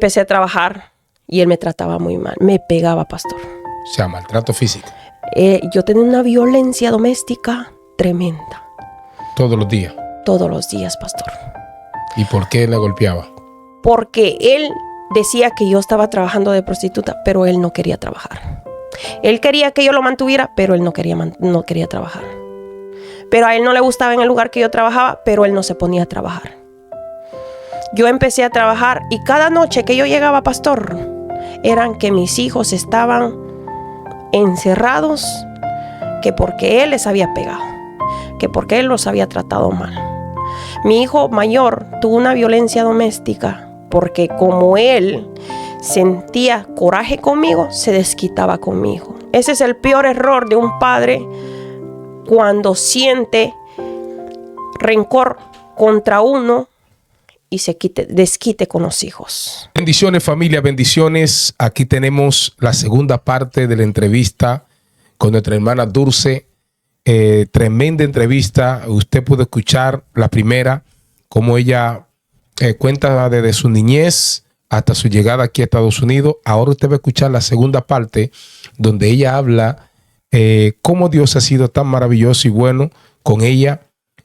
Empecé a trabajar y él me trataba muy mal. Me pegaba, pastor. O sea, maltrato físico. Yo tenía una violencia doméstica tremenda. Todos los días. Todos los días, pastor. ¿Y por qué la golpeaba? Porque él decía que yo estaba trabajando de prostituta, pero él no quería trabajar. Él quería que yo lo mantuviera, pero él no quería trabajar. Pero a él no le gustaba en el lugar que yo trabajaba, pero él no se ponía a trabajar. Yo empecé a trabajar y cada noche que yo llegaba, pastor, eran que mis hijos estaban encerrados, que porque él les había pegado, que porque él los había tratado mal. Mi hijo mayor tuvo una violencia doméstica porque como él sentía coraje conmigo, se desquitaba conmigo. Ese es el peor error de un padre cuando siente rencor contra uno y se desquite con los hijos. Bendiciones, familia, bendiciones. Aquí tenemos la segunda parte de la entrevista con nuestra hermana Dulce. Tremenda entrevista. Usted pudo escuchar la primera, cómo ella cuenta desde su niñez hasta su llegada aquí a Estados Unidos. Ahora usted va a escuchar la segunda parte, donde ella habla cómo Dios ha sido tan maravilloso y bueno con ella.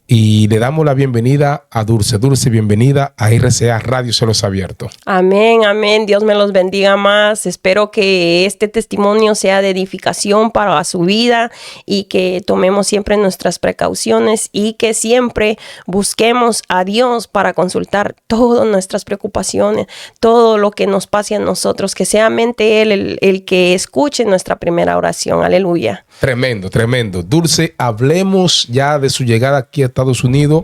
Y le damos la bienvenida a Dulce. Dulce, bienvenida a RCA Radio Cielos Abiertos. Amén, amén. Dios me los bendiga más. Espero que este testimonio sea de edificación para su vida y que tomemos siempre nuestras precauciones y que siempre busquemos a Dios para consultar todas nuestras preocupaciones, todo lo que nos pase a nosotros, que sea mente Él el que escuche nuestra primera oración. Aleluya. Tremendo, tremendo. Dulce, hablemos ya de su llegada aquí a Estados Unidos.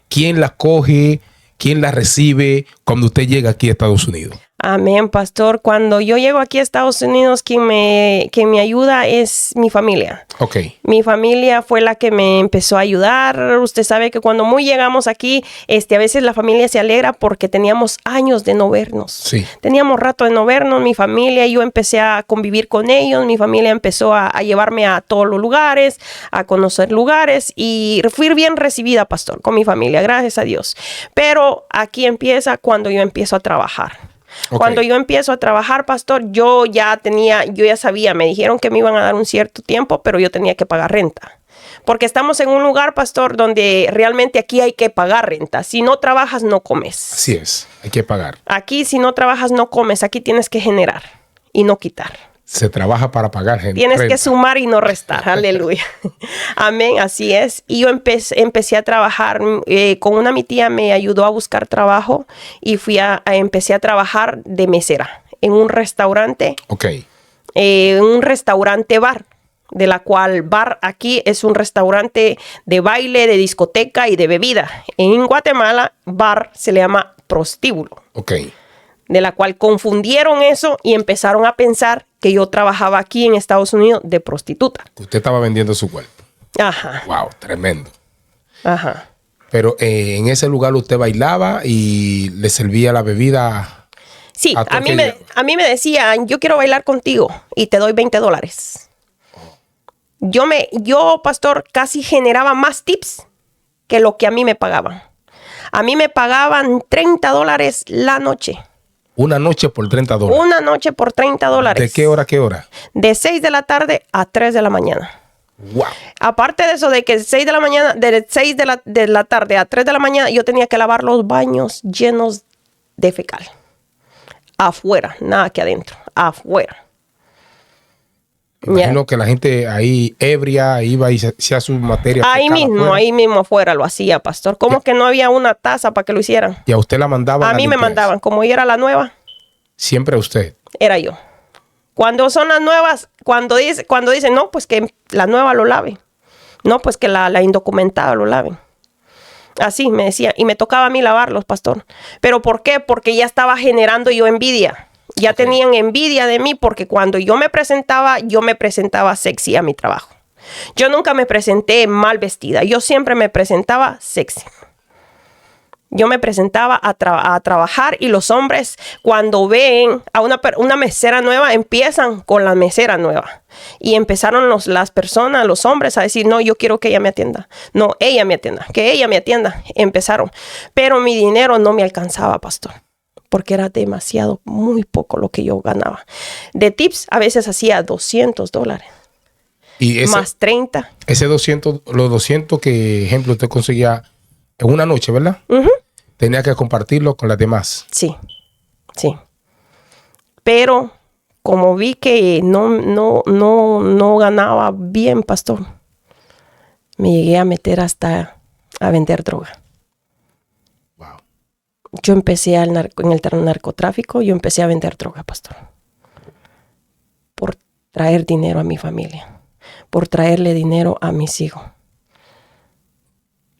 ¿Quién la coge? ¿Quién la recibe cuando usted llega aquí a Estados Unidos? Amén, pastor. Cuando yo llego aquí a Estados Unidos, quien me ayuda es mi familia. Ok. Mi familia fue la que me empezó a ayudar. Usted sabe que cuando muy llegamos aquí, a veces la familia se alegra porque teníamos años de no vernos. Sí. Teníamos rato de no vernos, mi familia, yo empecé a convivir con ellos, mi familia empezó a llevarme a todos los lugares, a conocer lugares y fui bien recibida, pastor, con mi familia, gracias a Dios. Pero aquí empieza cuando yo empiezo a trabajar. Okay. Cuando yo empiezo a trabajar, pastor, yo ya sabía, me dijeron que me iban a dar un cierto tiempo, pero yo tenía que pagar renta. Porque estamos en un lugar, pastor, donde realmente aquí hay que pagar renta. Si no trabajas, no comes. Así es, hay que pagar. Aquí, si no trabajas, no comes. Aquí tienes que generar y no quitar. Se trabaja para pagar gente. Tienes renta. Que sumar y no restar. Aleluya. Amén, así es. Y yo empecé a trabajar. Con mi tía me ayudó a buscar trabajo y empecé a trabajar de mesera en un restaurante. Ok. En un restaurante bar, de la cual bar aquí es un restaurante de baile, de discoteca y de bebida. En Guatemala, bar se le llama prostíbulo. Ok. De la cual confundieron eso y empezaron a pensar que yo trabajaba aquí en Estados Unidos de prostituta. Usted estaba vendiendo su cuerpo. Ajá. Wow, tremendo. Ajá. Pero en ese lugar usted bailaba y le servía la bebida. Sí, a mí me decían, yo quiero bailar contigo y te doy $20. Yo, pastor, casi generaba más tips que lo que a mí me pagaban. A mí me pagaban $30 la noche. Una noche por $30. Una noche por $30. ¿De qué hora a qué hora? De 6 de la tarde a 3 de la mañana. Wow. Aparte de eso, de que de 6 de la tarde a 3 de la mañana, yo tenía que lavar los baños llenos de fecal. Afuera, nada que adentro. Afuera. Imagino que la gente ahí ebria iba y se hacía su materia. Ahí mismo afuera lo hacía, pastor. ¿Cómo que no había una taza para que lo hicieran? ¿Y a usted la mandaban? A mí me mandaban. Como yo era la nueva. ¿Siempre usted? Era yo. Cuando son las nuevas, cuando dicen, no, pues que la nueva lo lave. No, pues que la indocumentada lo lave. Así me decía. Y me tocaba a mí lavarlos, pastor. ¿Pero por qué? Porque ya estaba generando yo envidia. Ya tenían envidia de mí porque cuando yo me presentaba sexy a mi trabajo. Yo nunca me presenté mal vestida. Yo siempre me presentaba sexy. Yo me presentaba a trabajar y los hombres cuando ven a una mesera nueva empiezan con la mesera nueva. Y empezaron las personas, los hombres a decir, no, yo quiero que ella me atienda. No, ella me atienda. Que ella me atienda. Empezaron. Pero mi dinero no me alcanzaba, pastor. porque era demasiado, muy poco lo que yo ganaba. De tips a veces hacía $200. Y ese, más 30. Ese 200, los 200 que, ejemplo, usted conseguía en una noche, ¿verdad? Tenía que compartirlo con las demás. Sí, sí. Pero como vi que no ganaba bien, pastor, me llegué a meter hasta a vender droga. Wow. Yo empecé en el narcotráfico, yo empecé a vender droga, pastor. Por traer dinero a mi familia, por traerle dinero a mis hijos.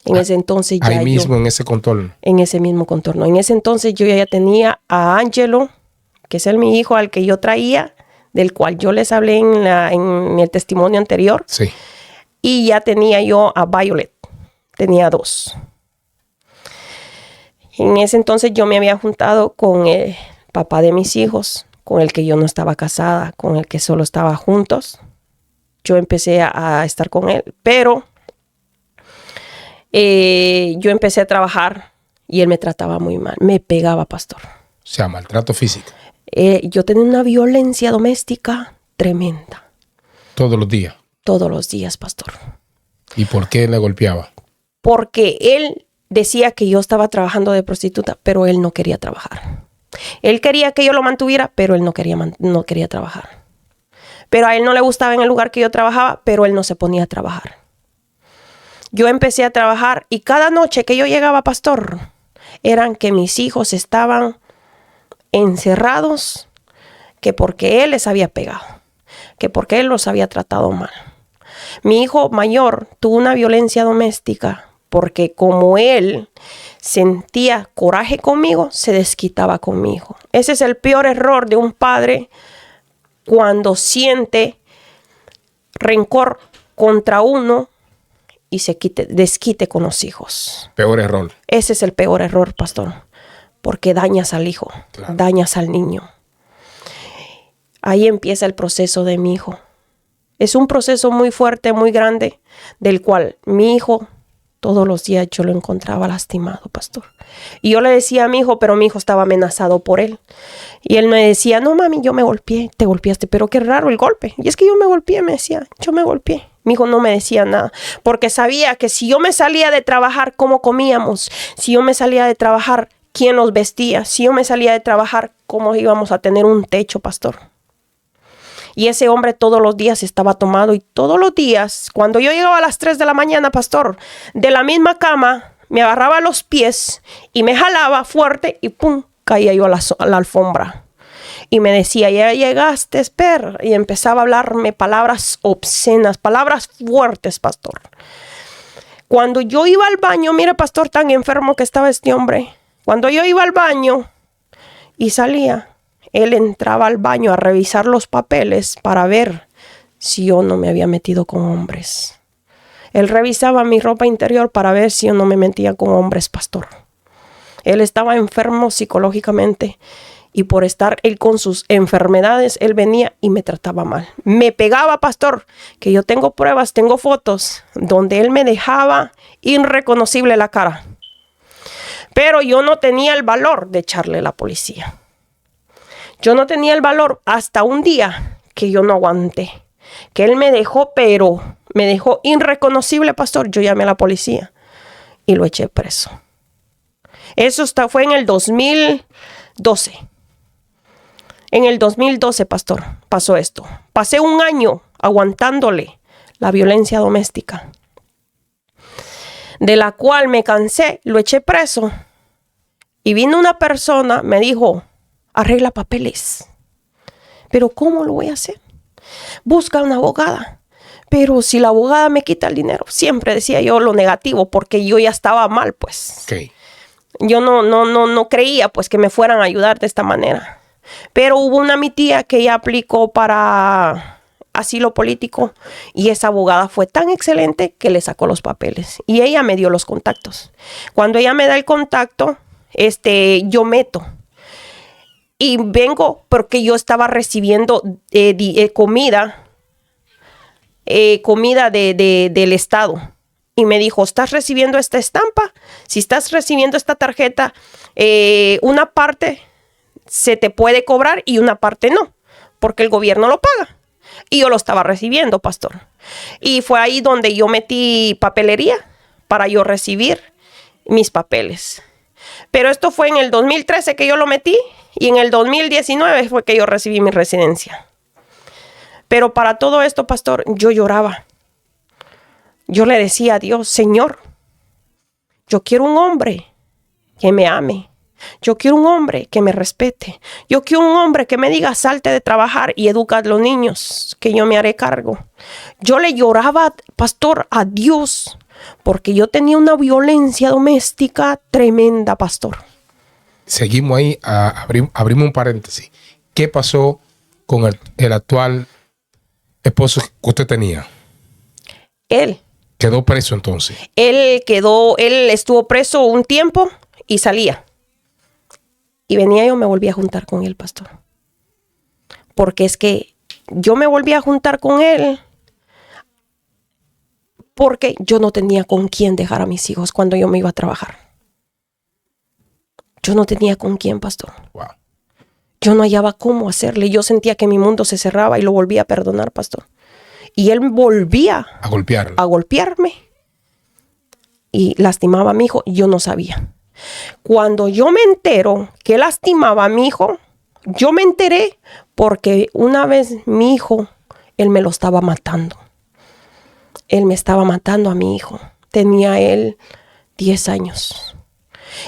En ese entonces ya ahí mismo, en ese contorno. En ese mismo contorno. En ese entonces yo ya tenía a Ángelo, que es mi hijo al que yo traía, del cual yo les hablé en el testimonio anterior. Sí. Y ya tenía yo a Violet. Tenía 2. En ese entonces yo me había juntado con el papá de mis hijos, con el que yo no estaba casada, con el que solo estaba juntos. Yo empecé a estar con él, pero yo empecé a trabajar y él me trataba muy mal. Me pegaba, pastor. O sea, maltrato físico. Yo tenía una violencia doméstica tremenda. Todos los días. Todos los días, pastor. ¿Y por qué le golpeaba? Porque él decía que yo estaba trabajando de prostituta, pero él no quería trabajar. Él quería que yo lo mantuviera, pero él no quería trabajar. Pero a él no le gustaba en el lugar que yo trabajaba, pero él no se ponía a trabajar. Yo empecé a trabajar y cada noche que yo llegaba, pastor, eran que mis hijos estaban encerrados, que porque él les había pegado, que porque él los había tratado mal. Mi hijo mayor tuvo una violencia doméstica porque como él sentía coraje conmigo, se desquitaba con mi hijo. Ese es el peor error de un padre cuando siente rencor contra uno y se desquite con los hijos. Peor error. Ese es el peor error, pastor, porque dañas al hijo, claro, dañas al niño. Ahí empieza el proceso de mi hijo. Es un proceso muy fuerte, muy grande, del cual mi hijo, todos los días yo lo encontraba lastimado, pastor. Y yo le decía a mi hijo, pero mi hijo estaba amenazado por él. Y él me decía, no mami, yo me golpeé, te golpeaste, pero qué raro el golpe. Y es que yo me golpeé, me decía, yo me golpeé. Mi hijo no me decía nada, porque sabía que si yo me salía de trabajar, ¿cómo comíamos? Si yo me salía de trabajar, ¿quién nos vestía? Si yo me salía de trabajar, ¿cómo íbamos a tener un techo, pastor? Y ese hombre todos los días estaba tomado y todos los días, cuando yo llegaba a las 3 de la mañana, pastor, de la misma cama, me agarraba los pies y me jalaba fuerte y pum, caía yo a la alfombra. Y me decía, ya llegaste, espera. Y empezaba a hablarme palabras obscenas, palabras fuertes, pastor. Cuando yo iba al baño, mire, pastor, tan enfermo que estaba este hombre. Cuando yo iba al baño y salía, él entraba al baño a revisar los papeles para ver si yo no me había metido con hombres. Él revisaba mi ropa interior para ver si yo no me metía con hombres, pastor. Él estaba enfermo psicológicamente. Y por estar él con sus enfermedades, él venía y me trataba mal. Me pegaba, pastor, que yo tengo pruebas, tengo fotos, donde él me dejaba irreconocible la cara. Pero yo no tenía el valor de echarle a la policía. Yo no tenía el valor hasta un día que yo no aguanté. Que él me dejó, pero me dejó irreconocible, pastor. Yo llamé a la policía y lo eché preso. Eso fue en el 2012. En el 2012, pastor, pasó esto. Pasé un año aguantándole la violencia doméstica, de la cual me cansé, lo eché preso. Y vino una persona, me dijo, arregla papeles. ¿Pero cómo lo voy a hacer? Busca una abogada. Pero si la abogada me quita el dinero, siempre decía yo lo negativo, porque yo ya estaba mal, pues. Okay. Yo no creía, pues, que me fueran a ayudar de esta manera. Pero hubo una mi tía que ella aplicó para asilo político y esa abogada fue tan excelente que le sacó los papeles y ella me dio los contactos. Cuando ella me da el contacto, yo meto y vengo porque yo estaba recibiendo comida del Estado. Y me dijo, ¿estás recibiendo esta estampa? Si estás recibiendo esta tarjeta, una parte se te puede cobrar y una parte no, porque el gobierno lo paga. Y yo lo estaba recibiendo, pastor. Y fue ahí donde yo metí papelería para yo recibir mis papeles. Pero esto fue en el 2013 que yo lo metí y en el 2019 fue que yo recibí mi residencia. Pero para todo esto, pastor, yo lloraba. Yo le decía a Dios, Señor, yo quiero un hombre que me ame. Yo quiero un hombre que me respete. Yo quiero un hombre que me diga, salte de trabajar y educa a los niños, que yo me haré cargo. Yo le lloraba, pastor, a Dios, porque yo tenía una violencia doméstica tremenda, pastor. Seguimos ahí, abrimos un paréntesis. ¿Qué pasó con el actual esposo que usted tenía? Él. ¿Quedó preso entonces? Él estuvo preso un tiempo y salía. Y venía yo, me volví a juntar con él, pastor. Porque es que yo me volví a juntar con él porque yo no tenía con quién dejar a mis hijos cuando yo me iba a trabajar. Yo no tenía con quién, pastor. Wow. Yo no hallaba cómo hacerle. Yo sentía que mi mundo se cerraba y lo volvía a perdonar, pastor. Y él volvía a golpearme y lastimaba a mi hijo. Yo no sabía. Cuando yo me entero que lastimaba a mi hijo, yo me enteré porque una vez mi hijo, él me lo estaba matando. Él me estaba matando a mi hijo. Tenía él 10 años.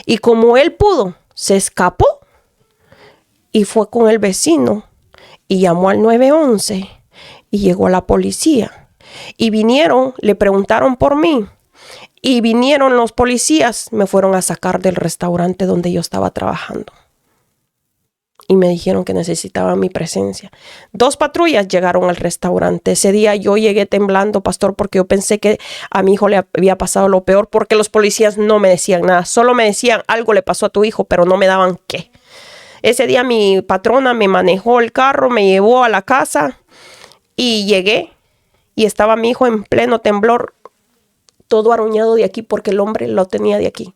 Y como él pudo, se escapó y fue con el vecino y llamó al 911 y llegó la policía. Y vinieron, le preguntaron por mí. Y vinieron los policías, me fueron a sacar del restaurante donde yo estaba trabajando. Y me dijeron que necesitaban mi presencia. 2 patrullas llegaron al restaurante. Ese día yo llegué temblando, pastor, porque yo pensé que a mi hijo le había pasado lo peor, porque los policías no me decían nada. Solo me decían, algo le pasó a tu hijo, pero no me daban qué. Ese día mi patrona me manejó el carro, me llevó a la casa y llegué. Y estaba mi hijo en pleno temblor, todo aruñado de aquí porque el hombre lo tenía de aquí.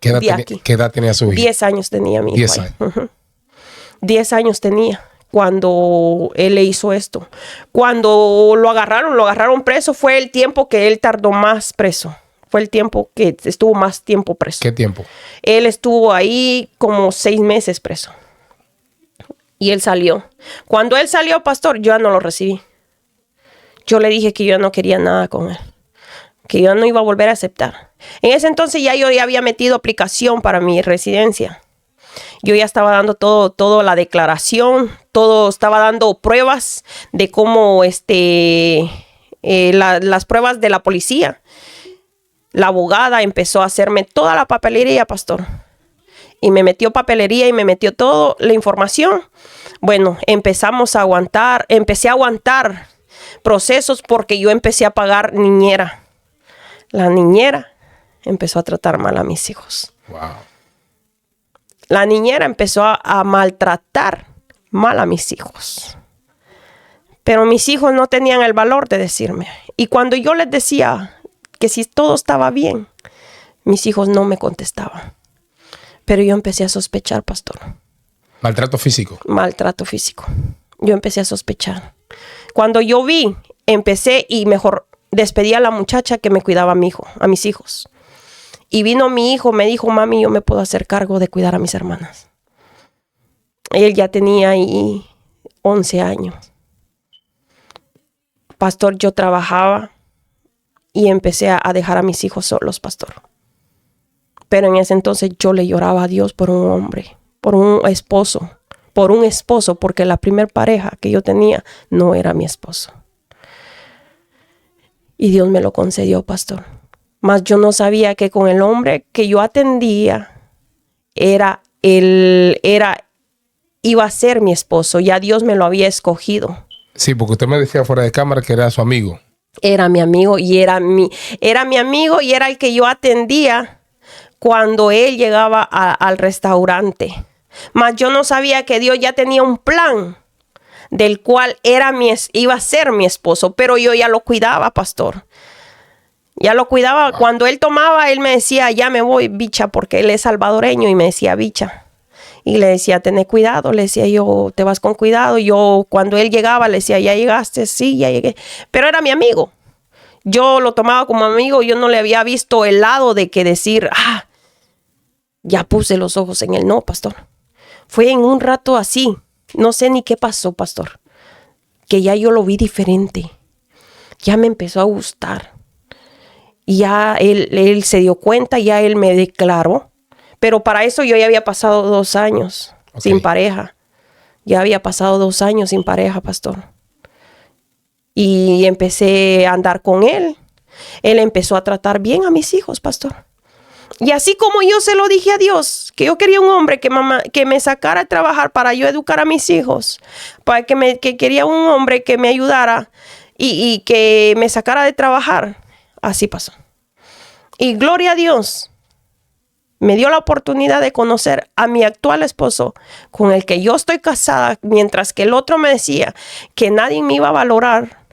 ¿Qué edad tenía su hijo? 10 años tenía mi hijo. 10 años. 10 años tenía cuando él le hizo esto. Cuando lo agarraron preso, fue el tiempo que él tardó más preso. Fue el tiempo que estuvo más tiempo preso. ¿Qué tiempo? Él estuvo ahí como 6 meses preso. Y él salió. Cuando él salió, pastor, yo ya no lo recibí. Yo le dije que yo no quería nada con él, que yo no iba a volver a aceptar. En ese entonces yo ya había metido aplicación para mi residencia. Yo ya estaba dando todo la declaración, todo estaba dando pruebas de cómo las pruebas de la policía. La abogada empezó a hacerme toda la papelería, pastor. Y me metió papelería y me metió toda la información. Bueno, empecé a aguantar procesos porque yo empecé a pagar niñera. La niñera empezó a tratar mal a mis hijos. Wow. La niñera empezó a maltratar mal a mis hijos. Pero mis hijos no tenían el valor de decirme. Y cuando yo les decía que si todo estaba bien, mis hijos no me contestaban. Pero yo empecé a sospechar, pastor. ¿Maltrato físico? Maltrato físico. Yo empecé a sospechar. Cuando yo vi, empecé y mejor despedí a la muchacha que me cuidaba a mi hijo, a mis hijos. Y vino mi hijo, me dijo, mami, yo me puedo hacer cargo de cuidar a mis hermanas. Él ya tenía ahí 11 años. Pastor, yo trabajaba y empecé a dejar a mis hijos solos, pastor. Pero en ese entonces yo le lloraba a Dios por un hombre, por un esposo, porque la primera pareja que yo tenía no era mi esposo. Y Dios me lo concedió, pastor. Mas yo no sabía que con el hombre que yo atendía iba a ser mi esposo. Ya Dios me lo había escogido. Sí, porque usted me decía fuera de cámara que era su amigo. Era mi amigo y era mi amigo y era el que yo atendía cuando él llegaba al restaurante. Mas yo no sabía que Dios ya tenía un plan del cual iba a ser mi esposo, pero yo ya lo cuidaba, pastor. Ya lo cuidaba. Cuando él tomaba, él me decía, ya me voy, bicha, porque él es salvadoreño y me decía bicha. Y le decía, ten cuidado. Le decía yo, te vas con cuidado. Yo, cuando él llegaba, le decía, ya llegaste, sí, ya llegué. Pero era mi amigo. Yo lo tomaba como amigo. Yo no le había visto el lado de que decir, ya puse los ojos en él. No, pastor. Fue en un rato así. No sé ni qué pasó, pastor. Que ya yo lo vi diferente. Ya me empezó a gustar. Y ya él se dio cuenta, ya él me declaró. Pero para eso yo ya había pasado 2 años sin pareja. Ya había pasado 2 años sin pareja, pastor. Y empecé a andar con él. Él empezó a tratar bien a mis hijos, pastor. Y así como yo se lo dije a Dios, que yo quería un hombre que me sacara a trabajar para yo educar a mis hijos, para que quería un hombre que me ayudara y que me sacara de trabajar. Así pasó. Y gloria a Dios, me dio la oportunidad de conocer a mi actual esposo, con el que yo estoy casada, mientras que el otro me decía que nadie me iba a valorar,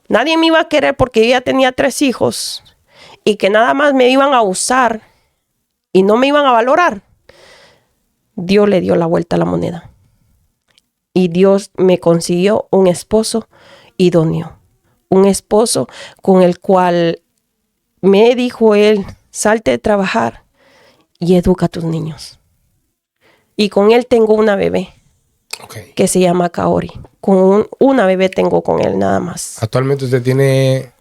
nadie me iba a querer porque yo ya tenía 3 hijos y que nada más me iban a usar y no me iban a valorar. Dios le dio la vuelta a la moneda y Dios me consiguió un esposo idóneo, un esposo con el cual me dijo él, salte de trabajar y educa a tus niños. Y con él tengo una bebé que se llama Kaori. Una bebé tengo con él nada más. Actualmente usted tiene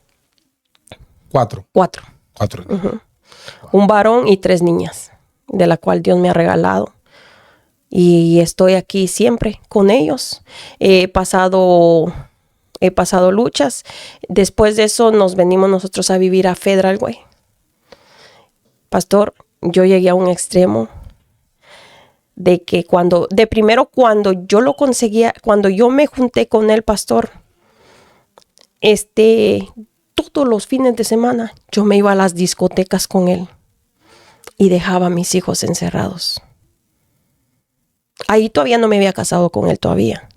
4. 4. Un varón y 3 niñas, de la cual Dios me ha regalado. Y estoy aquí siempre con ellos. He pasado luchas. Después de eso nos venimos nosotros a vivir a Federal Way. Pastor, yo llegué a un extremo de que cuando yo lo conseguía, cuando yo me junté con él, pastor, todos los fines de semana yo me iba a las discotecas con él y dejaba a mis hijos encerrados. Ahí todavía no me había casado con él todavía.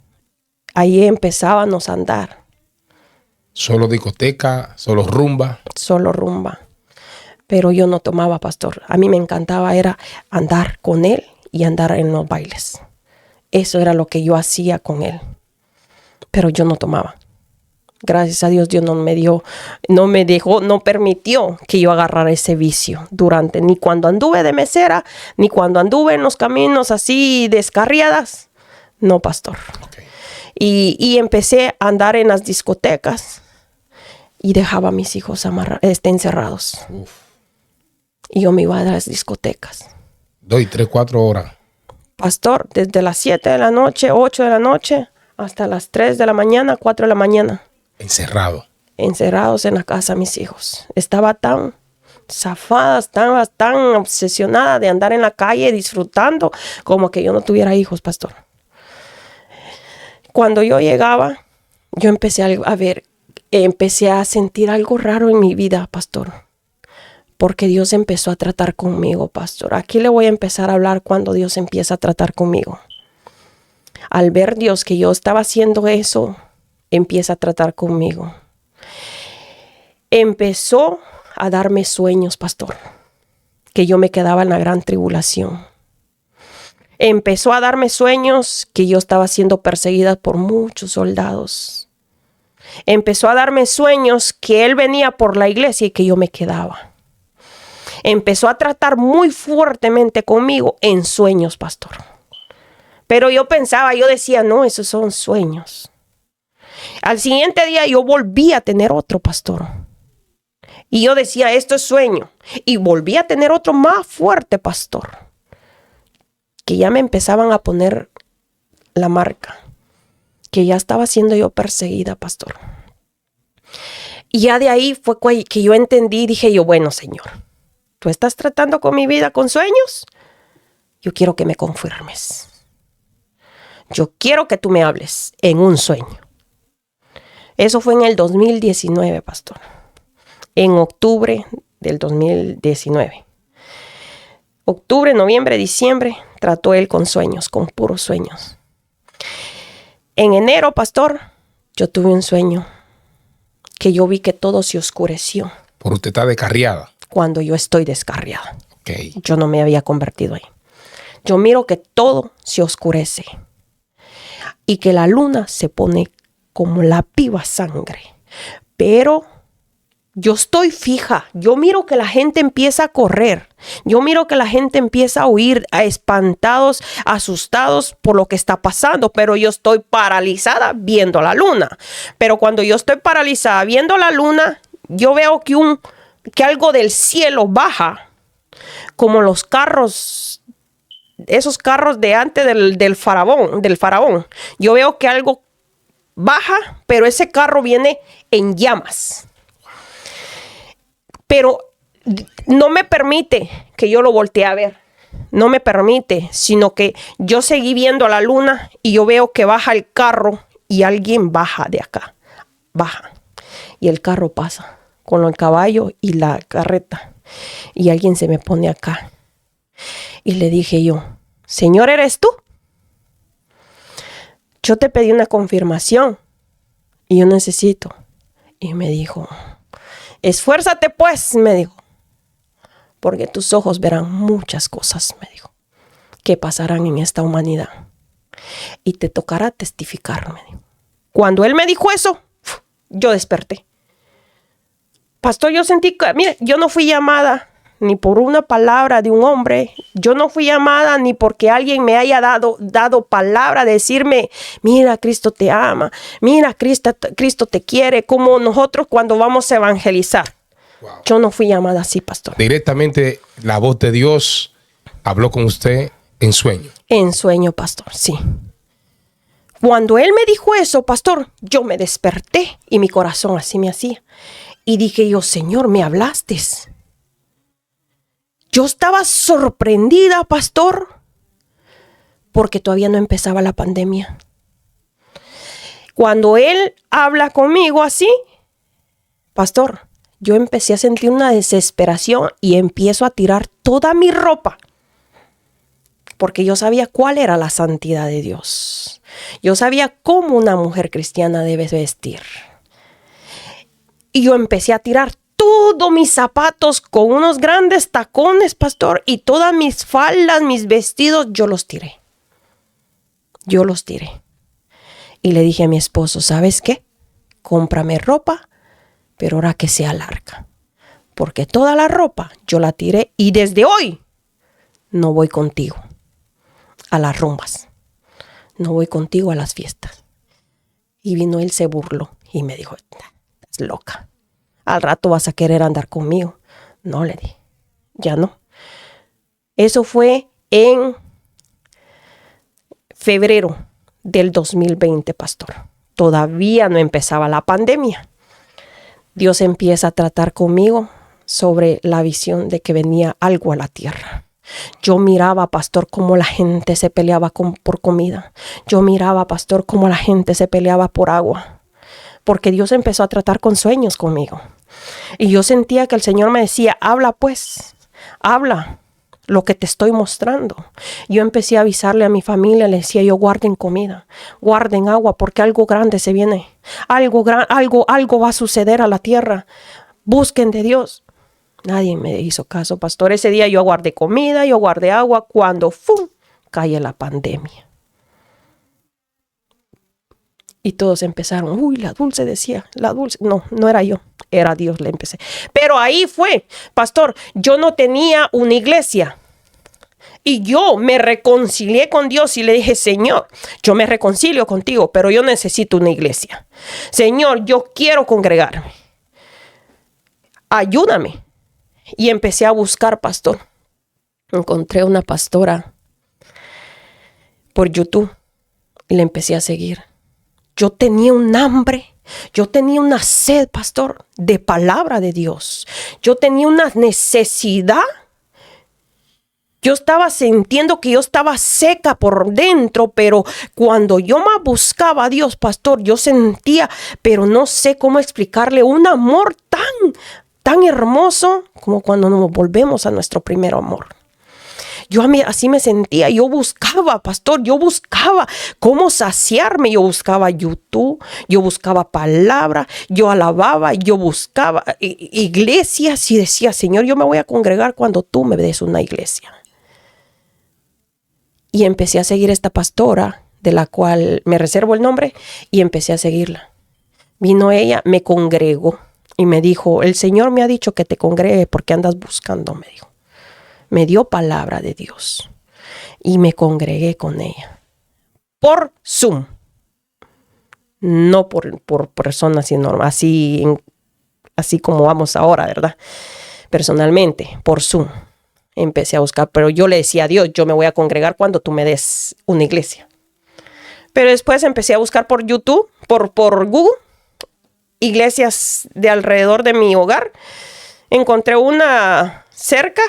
Ahí empezábamos a andar. Solo discoteca, solo rumba. Solo rumba. Pero yo no tomaba, pastor. A mí me encantaba era andar con él y andar en los bailes. Eso era lo que yo hacía con él. Pero yo no tomaba. Gracias a Dios, Dios no me dejó, no permitió que yo agarrara ese vicio ni cuando anduve de mesera, ni cuando anduve en los caminos así descarriadas. No, pastor. Y empecé a andar en las discotecas y dejaba a mis hijos encerrados. Uf. Y yo me iba a las discotecas. 2, 3, 4 horas. Pastor, desde las 7 de la noche, 8 de la noche, hasta las 3 de la mañana, 4 de la mañana. Encerrados en la casa mis hijos. Estaba tan zafada, tan obsesionada de andar en la calle disfrutando como que yo no tuviera hijos, pastor. Cuando yo llegaba, yo empecé a sentir algo raro en mi vida, pastor. Porque Dios empezó a tratar conmigo, pastor. Aquí le voy a empezar a hablar cuando Dios empieza a tratar conmigo. Al ver Dios que yo estaba haciendo eso, empieza a tratar conmigo. Empezó a darme sueños, pastor, que yo me quedaba en la gran tribulación. Empezó a darme sueños que yo estaba siendo perseguida por muchos soldados. Empezó a darme sueños que él venía por la iglesia y que yo me quedaba. Empezó a tratar muy fuertemente conmigo en sueños, pastor. Pero yo decía, no, esos son sueños. Al siguiente día yo volví a tener otro, pastor. Y yo decía, esto es sueño. Y volví a tener otro más fuerte, pastor. Que ya me empezaban a poner la marca. Que ya estaba siendo yo perseguida, pastor. Y ya de ahí fue que yo entendí, dije yo, bueno, Señor, ¿tú estás tratando con mi vida con sueños? Yo quiero que me confirmes. Yo quiero que tú me hables en un sueño. Eso fue en el 2019, pastor. En octubre del 2019. Octubre, noviembre, diciembre, trató él con sueños, con puros sueños. En enero, pastor, yo tuve un sueño que yo vi que todo se oscureció. Por usted está descarriada. Cuando yo estoy descarriada. Okay. Yo no me había convertido ahí. Yo miro que todo se oscurece y que la luna se pone como la viva sangre. Pero yo estoy fija. Yo miro que la gente empieza a correr. Yo miro que la gente empieza a huir, espantados, asustados por lo que está pasando. Pero yo estoy paralizada viendo la luna. Pero cuando yo estoy paralizada viendo la luna, yo veo que algo del cielo baja. Como los carros, esos carros de antes del faraón. Yo veo que algo baja, pero ese carro viene en llamas. Pero no me permite que yo lo voltee a ver. No me permite, sino que yo seguí viendo la luna y yo veo que baja el carro y alguien baja de acá. Baja. Y el carro pasa con el caballo y la carreta. Y alguien se me pone acá. Y le dije yo, Señor, ¿eres tú? Yo te pedí una confirmación y yo necesito. Y me dijo, esfuérzate pues, me dijo, porque tus ojos verán muchas cosas, me dijo, que pasarán en esta humanidad. Y te tocará testificar, me dijo. Cuando él me dijo eso, yo desperté. Pastor, yo sentí que, mire, yo no fui llamada ni por una palabra de un hombre. Yo no fui llamada ni porque alguien me haya dado palabra, decirme, mira, Cristo te ama, mira, Cristo te quiere, como nosotros cuando vamos a evangelizar. Wow. Yo no fui llamada así, pastor. Directamente la voz de Dios habló con usted en sueño. En sueño, pastor, sí. Cuando él me dijo eso, pastor, yo me desperté y mi corazón así me hacía. Y dije yo, Señor, ¿me hablaste? Yo estaba sorprendida, pastor, porque todavía no empezaba la pandemia. Cuando él habla conmigo así, pastor, yo empecé a sentir una desesperación y empiezo a tirar toda mi ropa. Porque yo sabía cuál era la santidad de Dios. Yo sabía cómo una mujer cristiana debe vestir. Y yo empecé a tirar todos mis zapatos con unos grandes tacones, pastor, y todas mis faldas, mis vestidos, yo los tiré. Yo los tiré. Y le dije a mi esposo, ¿sabes qué? Cómprame ropa, pero ahora que sea larga. Porque toda la ropa yo la tiré y desde hoy no voy contigo a las rumbas. No voy contigo a las fiestas. Y vino él, se burló y me dijo, estás loca. Al rato vas a querer andar conmigo. No, le dije, ya no. Eso fue en febrero del 2020, pastor. Todavía no empezaba la pandemia. Dios empieza a tratar conmigo sobre la visión de que venía algo a la tierra. Yo miraba, pastor, cómo la gente se peleaba por comida. Yo miraba, pastor, cómo la gente se peleaba por agua. Porque Dios empezó a tratar con sueños conmigo. Y yo sentía que el Señor me decía, habla pues, habla lo que te estoy mostrando. Yo empecé a avisarle a mi familia, le decía yo, guarden comida, guarden agua, porque algo grande se viene. Algo va a suceder a la tierra. Busquen de Dios. Nadie me hizo caso, pastor. Ese día yo guardé comida, yo guardé agua, cuando ¡fum! Cae la pandemia. Y todos empezaron, uy, la Dulce decía, la Dulce. No, no era yo, era Dios, le empecé. Pero ahí fue, pastor, yo no tenía una iglesia. Y yo me reconcilié con Dios y le dije, Señor, yo me reconcilio contigo, pero yo necesito una iglesia. Señor, yo quiero congregarme. Ayúdame. Y empecé a buscar, pastor. Encontré una pastora por YouTube y le empecé a seguir. Yo tenía un hambre, yo tenía una sed, pastor, de palabra de Dios. Yo tenía una necesidad. Yo estaba sintiendo que yo estaba seca por dentro, pero cuando yo más buscaba a Dios, pastor, yo sentía, pero no sé cómo explicarle, un amor tan hermoso como cuando nos volvemos a nuestro primer amor. Yo así me sentía. Yo buscaba, pastor, yo buscaba cómo saciarme. Yo buscaba YouTube, yo buscaba palabra, yo alababa, yo buscaba iglesias y decía, Señor, yo me voy a congregar cuando tú me des una iglesia. Y empecé a seguir esta pastora, de la cual me reservo el nombre, y empecé a seguirla. Vino ella, me congregó y me dijo, el Señor me ha dicho que te congregue porque andas buscando, me dijo. Me dio palabra de Dios y me congregué con ella. Por Zoom. No por personas así como vamos ahora, ¿verdad? Personalmente, por Zoom. Empecé a buscar, pero yo le decía a Dios, yo me voy a congregar cuando tú me des una iglesia. Pero después empecé a buscar por YouTube, por Google, iglesias de alrededor de mi hogar. Encontré una cerca,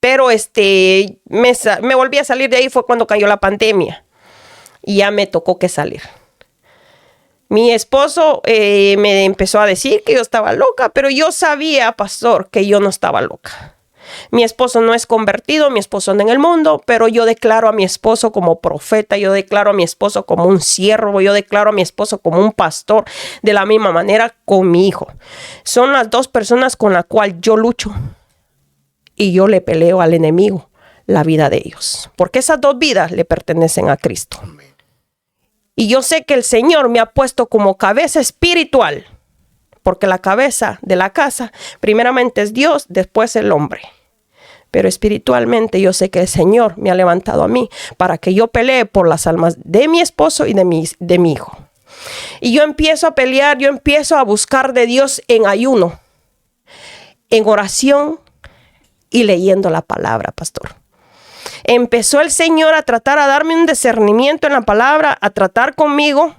pero me volví a salir de ahí, fue cuando cayó la pandemia y ya me tocó que salir. Mi esposo me empezó a decir que yo estaba loca, pero yo sabía, pastor, que yo no estaba loca. Mi esposo no es convertido, mi esposo anda en el mundo, pero yo declaro a mi esposo como profeta, yo declaro a mi esposo como un siervo, yo declaro a mi esposo como un pastor, de la misma manera con mi hijo. Son las dos personas con las cuales yo lucho y yo le peleo al enemigo la vida de ellos, porque esas dos vidas le pertenecen a Cristo. Y yo sé que el Señor me ha puesto como cabeza espiritual, porque la cabeza de la casa primeramente es Dios, después el hombre. Pero espiritualmente yo sé que el Señor me ha levantado a mí para que yo pelee por las almas de mi esposo y de mi hijo. Y yo empiezo a pelear, yo empiezo a buscar de Dios en ayuno, en oración y leyendo la palabra, pastor. Empezó el Señor a tratar, a darme un discernimiento en la palabra, a tratar conmigo,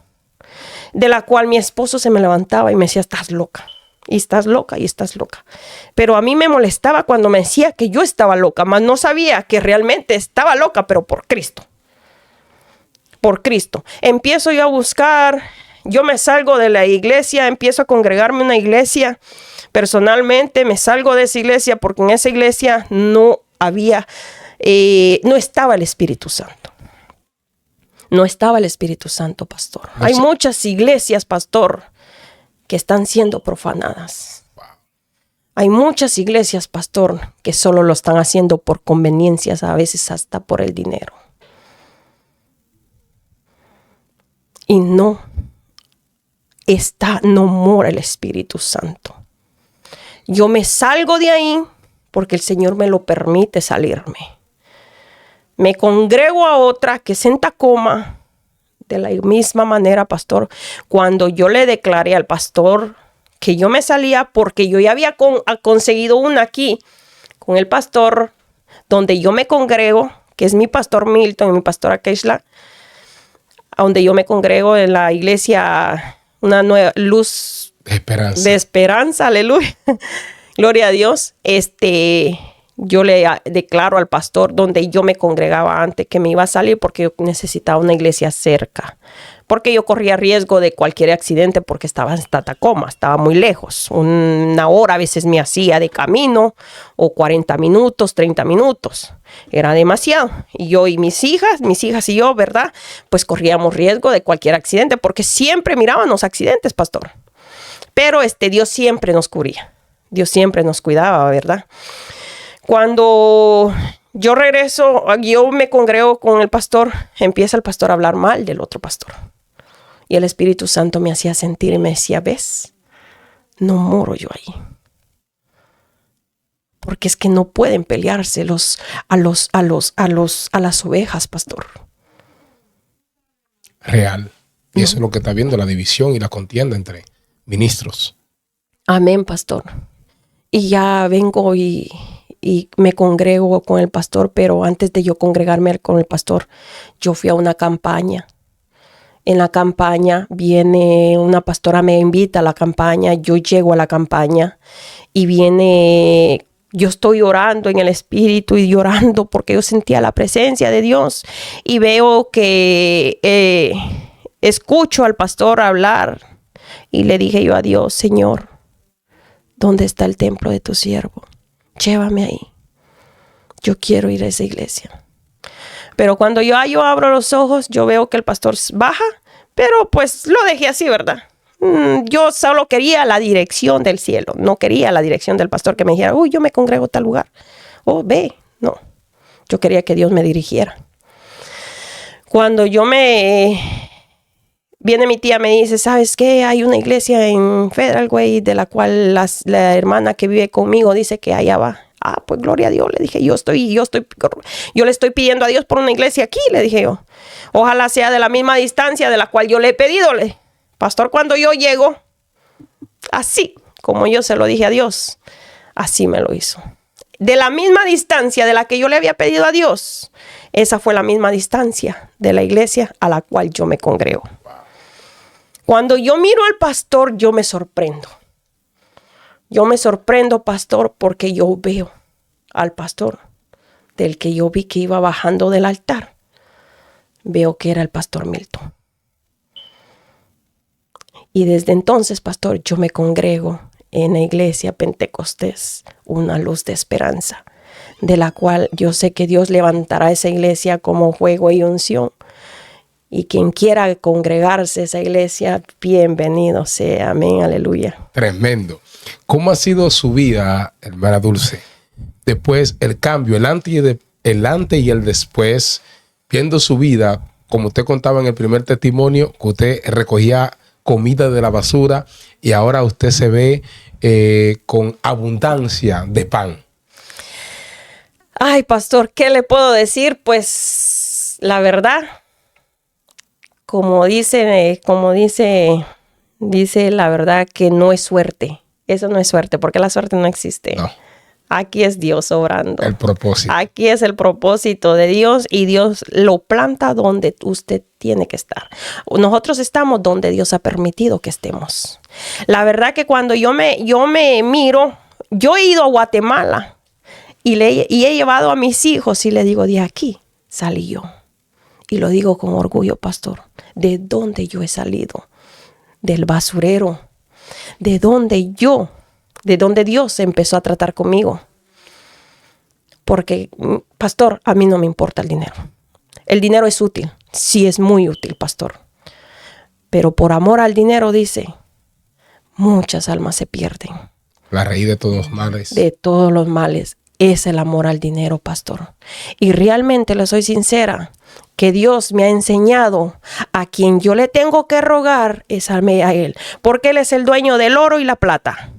de la cual mi esposo se me levantaba y me decía, estás loca. Y estás loca, y estás loca. Pero a mí me molestaba cuando me decía que yo estaba loca, mas no sabía que realmente estaba loca, pero por Cristo. Por Cristo. Empiezo yo a buscar, yo me salgo de la iglesia, empiezo a congregarme en una iglesia. Personalmente me salgo de esa iglesia porque en esa iglesia no estaba el Espíritu Santo. No estaba el Espíritu Santo, pastor. Hay muchas iglesias, pastor, que están siendo profanadas. Hay muchas iglesias, pastor, que solo lo están haciendo por conveniencias, a veces hasta por el dinero. Y no mora el Espíritu Santo. Yo me salgo de ahí porque el Señor me lo permite salirme. Me congrego a otra que es en Tacoma. De la misma manera, pastor, cuando yo le declaré al pastor que yo me salía porque yo ya había conseguido una aquí con el pastor donde yo me congrego, que es mi pastor Milton y mi pastora Keishla, donde yo me congrego en la iglesia Una Nueva Luz de Esperanza, aleluya, gloria a Dios. Yo le declaro al pastor donde yo me congregaba antes que me iba a salir porque yo necesitaba una iglesia cerca. Porque yo corría riesgo de cualquier accidente porque estaba hasta Tacoma, estaba muy lejos. Una hora a veces me hacía de camino o 40 minutos, 30 minutos. Era demasiado. Y yo y mis hijas y yo, ¿verdad? Pues corríamos riesgo de cualquier accidente porque siempre mirábamos accidentes, pastor. Pero Dios siempre nos cubría. Dios siempre nos cuidaba, ¿verdad? Cuando yo regreso, yo me congrego con el pastor, empieza el pastor a hablar mal del otro pastor. Y el Espíritu Santo me hacía sentir y me decía, ¿ves? No moro yo ahí. Porque es que no pueden pelearse a las ovejas, pastor. Real. Y eso es lo que está viendo, la división y la contienda entre ministros. Amén, pastor. Y ya vengo y me congrego con el pastor, pero antes de yo congregarme con el pastor, yo fui a una campaña. En la campaña viene una pastora, me invita a la campaña, yo llego a la campaña y yo estoy orando en el espíritu y llorando porque yo sentía la presencia de Dios y veo que escucho al pastor hablar y le dije yo a Dios, Señor, ¿dónde está el templo de tu siervo? Llévame ahí. yo quiero ir a esa iglesia. Pero cuando yo abro los ojos, yo veo que el pastor baja, pero pues lo dejé así, ¿verdad? Yo solo quería la dirección del cielo, no quería la dirección del pastor que me dijera, uy, yo me congrego a tal lugar. Ve, no. Yo quería que Dios me dirigiera. Cuando viene mi tía, me dice, ¿sabes qué? Hay una iglesia en Federal Way de la cual la hermana que vive conmigo dice que allá va. Pues gloria a Dios, le dije, yo le estoy pidiendo a Dios por una iglesia aquí, le dije yo. Ojalá sea de la misma distancia de la cual yo le he pedido. Pastor, cuando yo llego, así como yo se lo dije a Dios, así me lo hizo. De la misma distancia de la que yo le había pedido a Dios, esa fue la misma distancia de la iglesia a la cual yo me congrego. Cuando yo miro al pastor, yo me sorprendo. Yo me sorprendo, pastor, porque yo veo al pastor del que yo vi que iba bajando del altar. Veo que era el pastor Milton. Y desde entonces, pastor, yo me congrego en la iglesia Pentecostés, una luz de esperanza, de la cual yo sé que Dios levantará esa iglesia como fuego y unción. Y quien quiera congregarse a esa iglesia, bienvenido sea. Amén, aleluya. Tremendo. ¿Cómo ha sido su vida, hermana Dulce? Después, el cambio, el antes y el después, viendo su vida, como usted contaba en el primer testimonio, que usted recogía comida de la basura y ahora usted se ve con abundancia de pan. Ay, pastor, ¿qué le puedo decir? Pues la verdad, como dice la verdad que no es suerte. Eso no es suerte, porque la suerte no existe. No. Aquí es Dios obrando. El propósito. Aquí es el propósito de Dios y Dios lo planta donde usted tiene que estar. Nosotros estamos donde Dios ha permitido que estemos. La verdad que cuando yo me miro, yo he ido a Guatemala y he llevado a mis hijos y le digo, de aquí salí yo. Y lo digo con orgullo, pastor. ¿De dónde yo he salido? Del basurero. ¿De dónde Dios empezó a tratar conmigo? Porque, pastor, a mí no me importa el dinero. El dinero es útil. Sí, es muy útil, pastor. Pero por amor al dinero, dice, muchas almas se pierden. La raíz de todos los males. De todos los males es el amor al dinero, pastor. Y realmente le soy sincera, que Dios me ha enseñado a quien yo le tengo que rogar es a Él. Porque Él es el dueño del oro y la plata.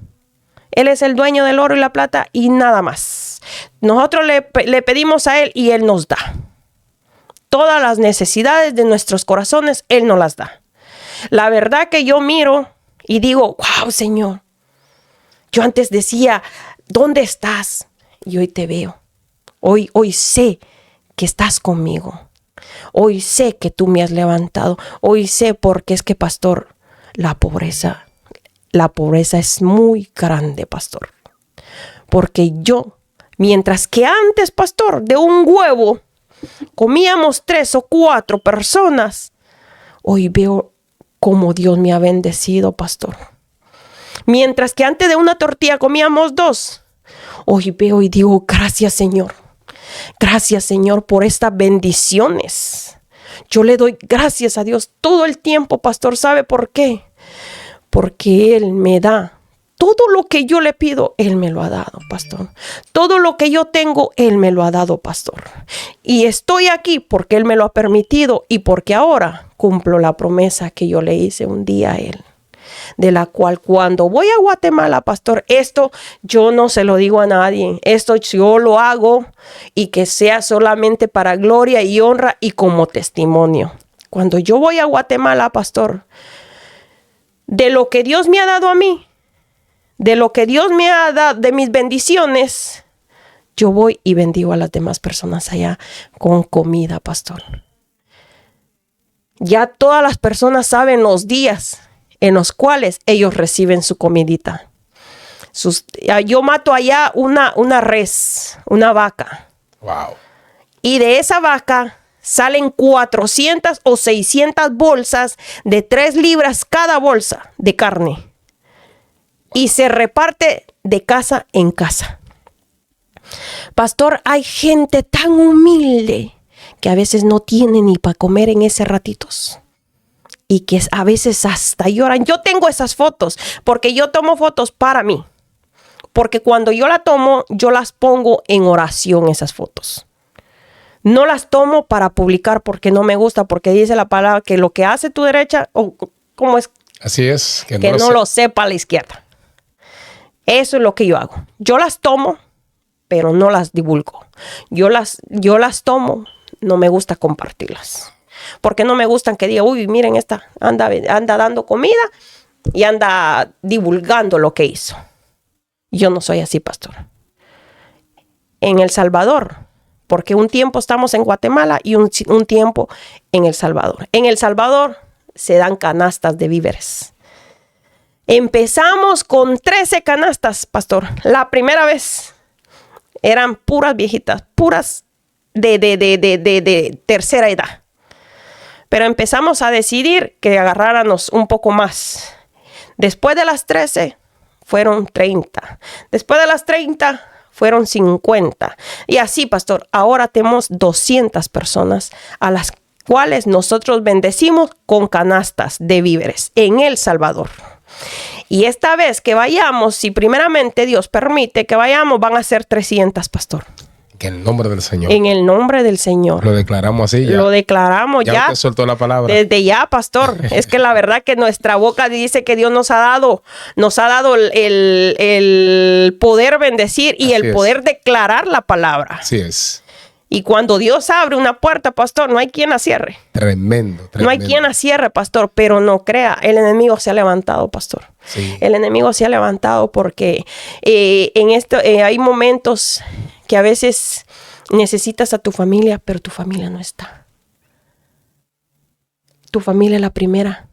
Él es el dueño del oro y la plata y nada más. Nosotros le pedimos a Él y Él nos da. Todas las necesidades de nuestros corazones, Él nos las da. La verdad que yo miro y digo, wow, Señor. Yo antes decía, ¿dónde estás? Y hoy te veo. Hoy sé que estás conmigo. Hoy sé que tú me has levantado. Hoy sé porque es que, pastor, la pobreza es muy grande, pastor. Porque yo, mientras que antes, pastor, de un huevo comíamos 3 o 4 personas, hoy veo cómo Dios me ha bendecido, pastor. Mientras que antes de una tortilla comíamos 2, hoy veo y digo, gracias, Señor. Gracias, Señor, por estas bendiciones. Yo le doy gracias a Dios todo el tiempo, pastor. ¿Sabe por qué? Porque Él me da todo lo que yo le pido. Él me lo ha dado, pastor. Todo lo que yo tengo, Él me lo ha dado, pastor. Y estoy aquí porque Él me lo ha permitido y porque ahora cumplo la promesa que yo le hice un día a Él. De la cual cuando voy a Guatemala, pastor, esto yo no se lo digo a nadie. Esto yo lo hago y que sea solamente para gloria y honra y como testimonio. Cuando yo voy a Guatemala, pastor, de lo que Dios me ha dado a mí, de lo que Dios me ha dado, de mis bendiciones, yo voy y bendigo a las demás personas allá con comida, pastor. Ya todas las personas saben los días en los cuales ellos reciben su comidita. Yo mato allá una res, una vaca. Wow. Y de esa vaca salen 400 o 600 bolsas de 3 libras cada bolsa de carne. Y se reparte de casa en casa. Pastor, hay gente tan humilde que a veces no tiene ni para comer en ese ratitos. Y que a veces hasta lloran. Yo tengo esas fotos porque yo tomo fotos para mí. Porque cuando yo la tomo, yo las pongo en oración esas fotos. No las tomo para publicar porque no me gusta, porque dice la palabra que lo que hace tu derecha, o ¿cómo es? Así es. Que no lo sepa la izquierda. Eso es lo que yo hago. Yo las tomo, pero no las divulgo. Yo las tomo, no me gusta compartirlas. Porque no me gustan que diga, uy, miren esta, anda dando comida y anda divulgando lo que hizo. Yo no soy así, pastor. En El Salvador, porque un tiempo estamos en Guatemala y un tiempo en El Salvador. En El Salvador se dan canastas de víveres. Empezamos con 13 canastas, pastor. La primera vez eran puras viejitas, puras de tercera edad. Pero empezamos a decidir que agarráramos un poco más. Después de las 13, fueron 30. Después de las 30, fueron 50. Y así, pastor, ahora tenemos 200 personas a las cuales nosotros bendecimos con canastas de víveres en El Salvador. Y esta vez que vayamos, si primeramente Dios permite que vayamos, van a ser 300, pastor. En el nombre del Señor. En el nombre del Señor. Lo declaramos así ya. Lo declaramos ya. Ya usted soltó la palabra. Desde ya, pastor. Es que la verdad que nuestra boca dice que Dios nos ha dado el poder bendecir y Así el poder declarar la palabra. Así es. Y cuando Dios abre una puerta, pastor, no hay quien la cierre. Tremendo. No hay quien la cierre, pastor, pero no crea, el enemigo se ha levantado, pastor. Sí. El enemigo se ha levantado porque en esto hay momentos que a veces necesitas a tu familia, pero tu familia no está. Tu familia es la primera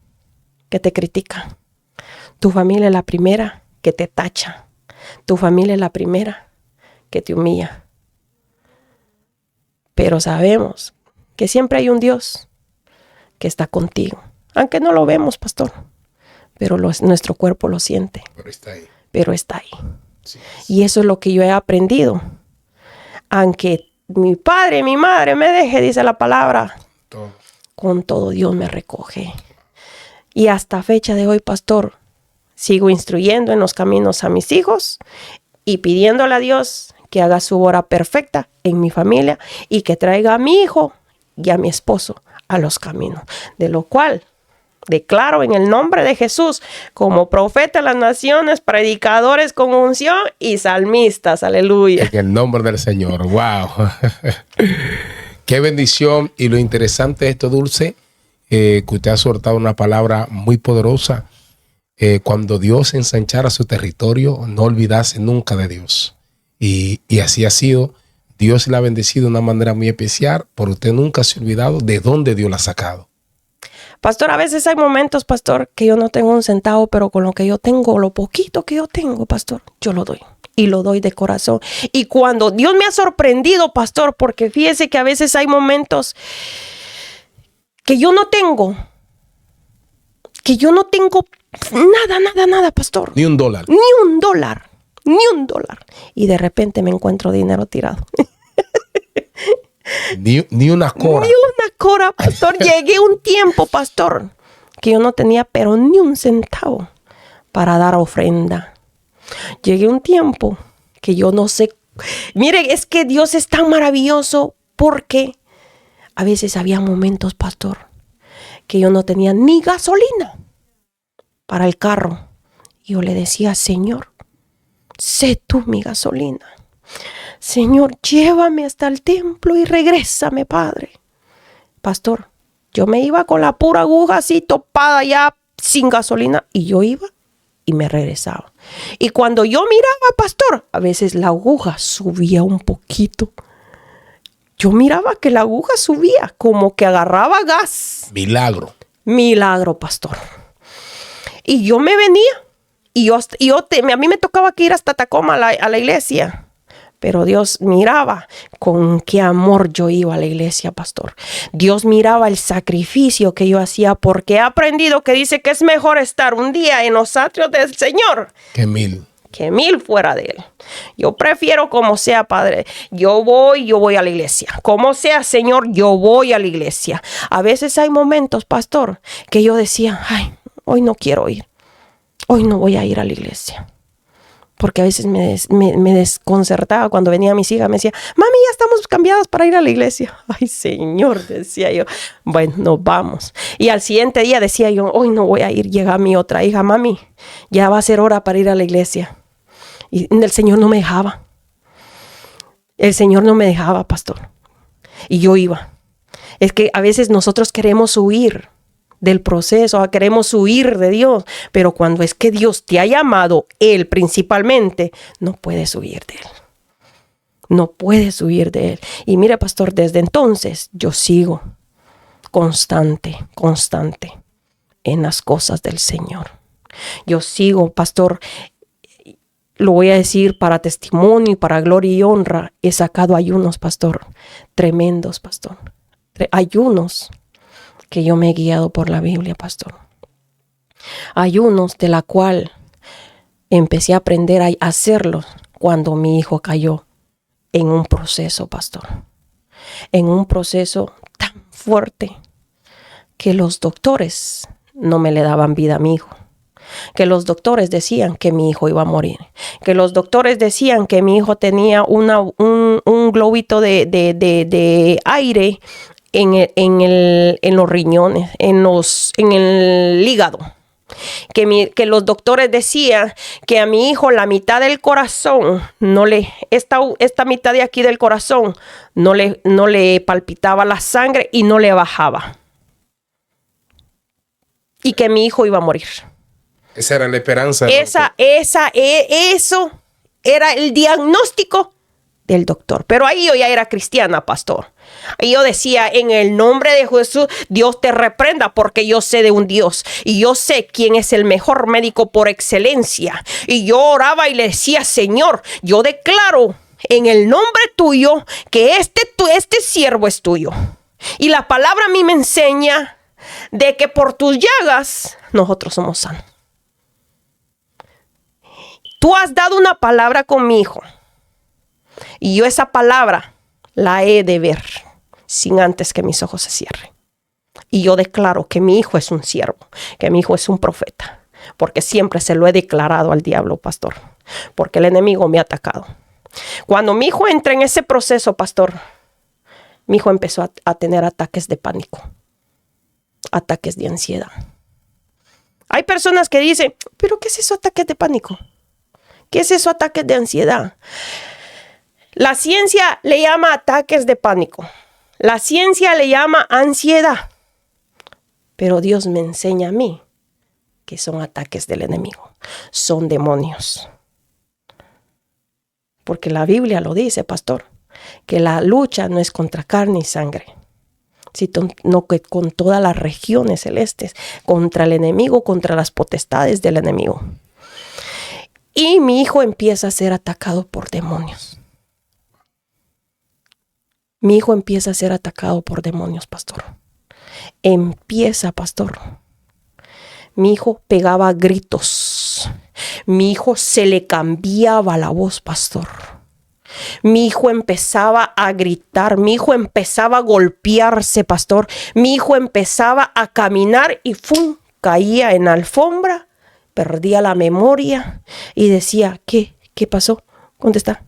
que te critica. Tu familia es la primera que te tacha. Tu familia es la primera que te humilla. Pero sabemos que siempre hay un Dios que está contigo. Aunque no lo vemos, pastor. Pero nuestro cuerpo lo siente. Pero está ahí. Sí. Y eso es lo que yo he aprendido. Aunque mi padre y mi madre me deje, dice la palabra, con todo Dios me recoge. Y hasta fecha de hoy, pastor, sigo instruyendo en los caminos a mis hijos y pidiéndole a Dios que haga su obra perfecta en mi familia y que traiga a mi hijo y a mi esposo a los caminos. De lo cual declaro en el nombre de Jesús como profeta de las naciones, predicadores con unción y salmistas. Aleluya. En el nombre del Señor. Wow. Qué bendición. Y lo interesante de esto, Dulce, que usted ha soltado una palabra muy poderosa. Cuando Dios ensanchara su territorio, no olvidase nunca de Dios. Y así ha sido. Dios la ha bendecido de una manera muy especial, pero usted nunca se ha olvidado de dónde Dios la ha sacado. Pastor, a veces hay momentos, pastor, que yo no tengo un centavo, pero con lo que yo tengo, lo poquito que yo tengo, pastor, yo lo doy. Y lo doy de corazón. Y cuando Dios me ha sorprendido, pastor, porque fíjese que a veces hay momentos que yo no tengo nada, pastor. Ni un dólar. Ni un dólar. Y de repente me encuentro dinero tirado. Ni una cora. Ni una cora, pastor. Llegué un tiempo, pastor, que yo no tenía pero ni un centavo para dar ofrenda. Llegué un tiempo que yo no sé. Mire, es que Dios es tan maravilloso porque a veces había momentos, pastor, que yo no tenía ni gasolina para el carro. Y yo le decía, Señor, sé tú mi gasolina. Señor, llévame hasta el templo y regrésame, Padre. Pastor, yo me iba con la pura aguja así topada ya sin gasolina y yo iba y me regresaba. Y cuando yo miraba, pastor, a veces la aguja subía un poquito. Yo miraba que la aguja subía, como que agarraba gas. Milagro, pastor. Y yo me venía y a mí me tocaba que ir hasta Tacoma a la iglesia. Pero Dios miraba con qué amor yo iba a la iglesia, pastor. Dios miraba el sacrificio que yo hacía porque he aprendido que dice que es mejor estar un día en los atrios del Señor que que 1000 fuera de él. Yo prefiero como sea, Padre. Yo voy a la iglesia. Como sea, Señor, yo voy a la iglesia. A veces hay momentos, pastor, que yo decía, ay, hoy no quiero ir. Hoy no voy a ir a la iglesia. Porque a veces me desconcertaba cuando venía mis hijas. Me decía, mami, ya estamos cambiadas para ir a la iglesia. Ay, Señor, decía yo. Bueno, nos vamos. Y al siguiente día decía yo, hoy no voy a ir. Llega mi otra hija, mami, ya va a ser hora para ir a la iglesia. Y el Señor no me dejaba. El Señor no me dejaba, pastor. Y yo iba. Es que a veces nosotros queremos huir del proceso, queremos huir de Dios, pero cuando es que Dios te ha llamado, Él principalmente, no puedes huir de Él. No puedes huir de Él. Y mira, pastor, desde entonces yo sigo constante en las cosas del Señor. Yo sigo, pastor, lo voy a decir para testimonio y para gloria y honra, he sacado ayunos, pastor, tremendos, pastor. Ayunos que yo me he guiado por la Biblia, pastor. Ayunos de la cual empecé a aprender a hacerlos cuando mi hijo cayó en un proceso, pastor. En un proceso tan fuerte que los doctores no me le daban vida a mi hijo. Que los doctores decían que mi hijo iba a morir. Que los doctores decían que mi hijo tenía un globito de aire en los riñones, en el hígado. Que los doctores decían que a mi hijo la mitad del corazón, esta mitad de aquí del corazón, no le palpitaba la sangre y no le bajaba. Y que mi hijo iba a morir. Esa era la esperanza. Eso era el diagnóstico del doctor. Pero ahí yo ya era cristiana, pastor. Y yo decía, en el nombre de Jesús, Dios te reprenda, porque yo sé de un Dios y yo sé quién es el mejor médico por excelencia. Y yo oraba y le decía, Señor, yo declaro en el nombre tuyo que este siervo es tuyo. Y la palabra a mí me enseña de que por tus llagas nosotros somos sanos. Tú has dado una palabra con mi hijo. Y yo esa palabra la he de ver sin antes que mis ojos se cierren. Y yo declaro que mi hijo es un siervo, que mi hijo es un profeta, porque siempre se lo he declarado al diablo, pastor, porque el enemigo me ha atacado. Cuando mi hijo entra en ese proceso, pastor, mi hijo empezó a tener ataques de pánico, ataques de ansiedad. Hay personas que dicen, ¿pero qué es eso, ataques de pánico? ¿Qué es eso, ataques de ansiedad? La ciencia le llama ataques de pánico. La ciencia le llama ansiedad. Pero Dios me enseña a mí que son ataques del enemigo. Son demonios. Porque la Biblia lo dice, pastor, que la lucha no es contra carne y sangre, sino que con todas las regiones celestes, contra el enemigo, contra las potestades del enemigo. Y mi hijo empieza a ser atacado por demonios. Mi hijo empieza a ser atacado por demonios, pastor. Pastor. Mi hijo pegaba gritos. Mi hijo se le cambiaba la voz, pastor. Mi hijo empezaba a gritar. Mi hijo empezaba a golpearse, pastor. Mi hijo empezaba a caminar y ¡fum! Caía en la alfombra. Perdía la memoria y decía, ¿qué pasó? ¿Dónde está?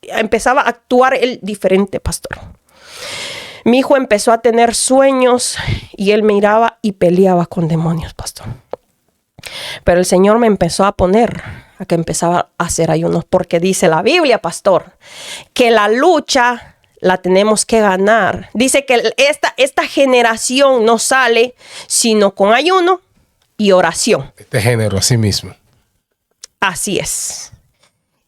Empezaba a actuar él diferente, pastor. Mi hijo empezó a tener sueños y él miraba y peleaba con demonios, pastor. Pero el Señor me empezó a poner a que empezaba a hacer ayunos, porque dice la Biblia, pastor, que la lucha la tenemos que ganar. Dice que esta generación no sale sino con ayuno y oración. Este género, así mismo. Así es.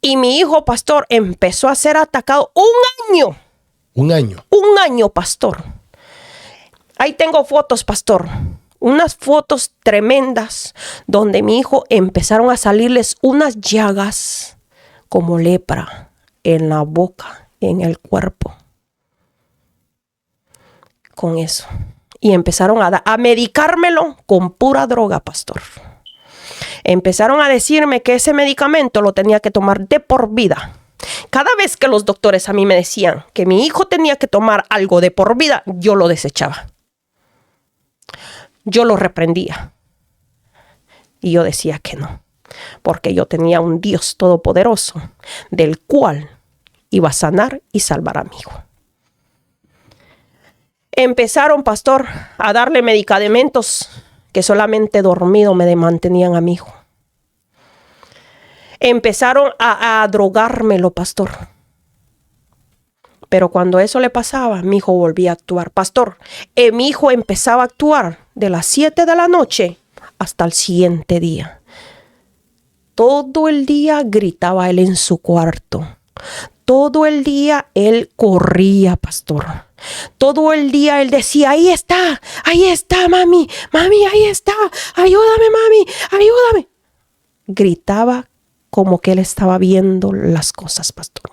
Y mi hijo, pastor, empezó a ser atacado un año. Un año. Un año, pastor. Ahí tengo fotos, pastor. Unas fotos tremendas donde mi hijo empezaron a salirles unas llagas como lepra en la boca, en el cuerpo. Con eso. Y empezaron a medicármelo con pura droga, pastor. Empezaron a decirme que ese medicamento lo tenía que tomar de por vida. Cada vez que los doctores a mí me decían que mi hijo tenía que tomar algo de por vida, yo lo desechaba. Yo lo reprendía. Y yo decía que no, porque yo tenía un Dios todopoderoso del cual iba a sanar y salvar a mi hijo. Empezaron, pastor, a darle medicamentos que solamente dormido me mantenían a mi hijo. Empezaron a drogármelo, pastor. Pero cuando eso le pasaba, mi hijo volvía a actuar. Pastor, mi hijo empezaba a actuar de las 7 de la noche hasta el siguiente día. Todo el día gritaba él en su cuarto. Todo el día él corría, pastor. Todo el día él decía, ahí está, mami, ahí está, ayúdame, mami, ayúdame. Gritaba como que él estaba viendo las cosas, pastor.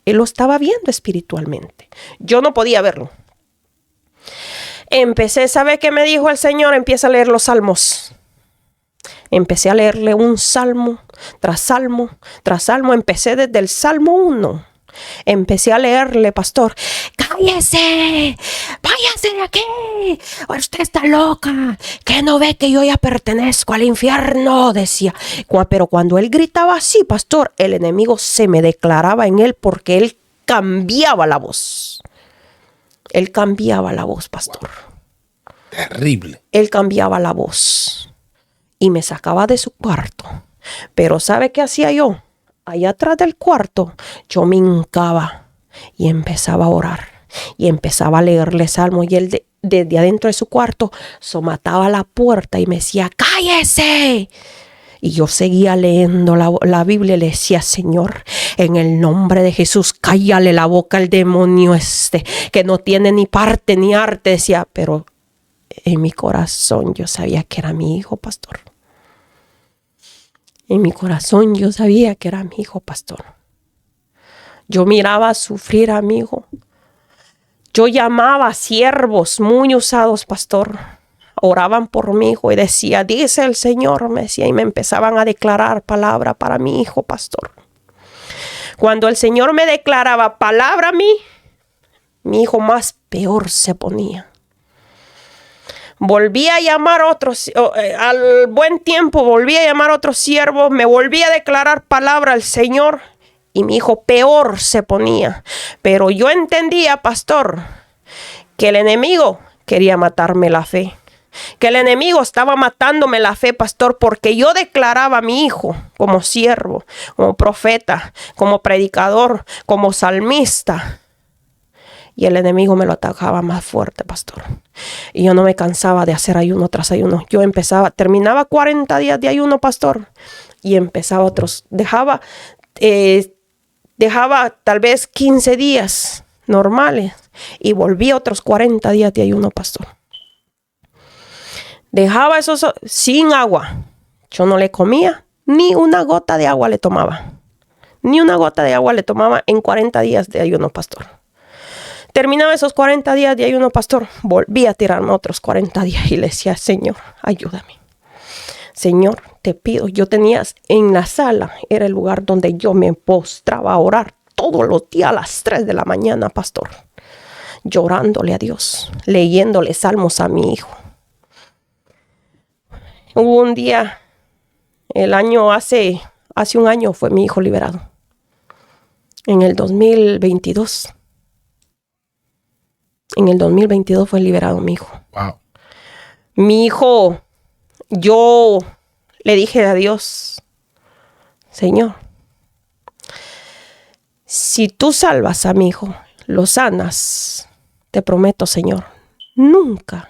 Él lo estaba viendo espiritualmente. Yo no podía verlo. Empecé, ¿sabe qué me dijo el Señor? Empieza a leer los salmos. Empecé a leerle un salmo tras salmo, tras salmo. Empecé desde el Salmo 1. Empecé a leerle, pastor, cállese, váyase de aquí, usted está loca, que no ve que yo ya pertenezco al infierno, decía. Pero cuando él gritaba así, pastor, el enemigo se me declaraba en él porque él cambiaba la voz. Él cambiaba la voz, pastor. Terrible. Él cambiaba la voz y me sacaba de su cuarto. Pero ¿sabe qué hacía yo? Allá atrás del cuarto, yo me hincaba y empezaba a orar. Y empezaba a leerle salmos. Y él desde adentro de su cuarto somataba la puerta y me decía, ¡cállese! Y yo seguía leyendo la Biblia y le decía, Señor, en el nombre de Jesús, cállale la boca al demonio que no tiene ni parte ni arte. Decía, pero en mi corazón yo sabía que era mi hijo, pastor. En mi corazón yo sabía que era mi hijo, pastor. Yo miraba sufrir a mi hijo. Yo llamaba a siervos muy usados, pastor. Oraban por mi hijo y decía, dice el Señor, me decía, y me empezaban a declarar palabra para mi hijo, pastor. Cuando el Señor me declaraba palabra a mí, mi hijo más peor se ponía. Volví a llamar a otros, al buen tiempo volví a llamar a otros siervos, me volví a declarar palabra al Señor y mi hijo peor se ponía. Pero yo entendía, pastor, que el enemigo quería matarme la fe. Que el enemigo estaba matándome la fe, pastor, porque yo declaraba a mi hijo como siervo, como profeta, como predicador, como salmista. Y el enemigo me lo atacaba más fuerte, pastor. Y yo no me cansaba de hacer ayuno tras ayuno. Yo terminaba 40 días de ayuno, pastor. Y empezaba otros. Dejaba tal vez 15 días normales. Y volvía otros 40 días de ayuno, pastor. Dejaba esos sin agua. Yo no le comía, ni una gota de agua le tomaba. Ni una gota de agua le tomaba en 40 días de ayuno, pastor. Terminaba esos 40 días de ayuno, pastor. Volví a tirarme otros 40 días y le decía, Señor, ayúdame. Señor, te pido. Yo tenía en la sala, era el lugar donde yo me postraba a orar todos los días a las 3 de la mañana, pastor. Llorándole a Dios, leyéndole salmos a mi hijo. Hubo un día, hace un año fue mi hijo liberado. En el 2022. En el 2022 fue liberado mi hijo. Wow. Mi hijo, yo le dije a Dios, Señor, si tú salvas a mi hijo, lo sanas, te prometo, Señor, nunca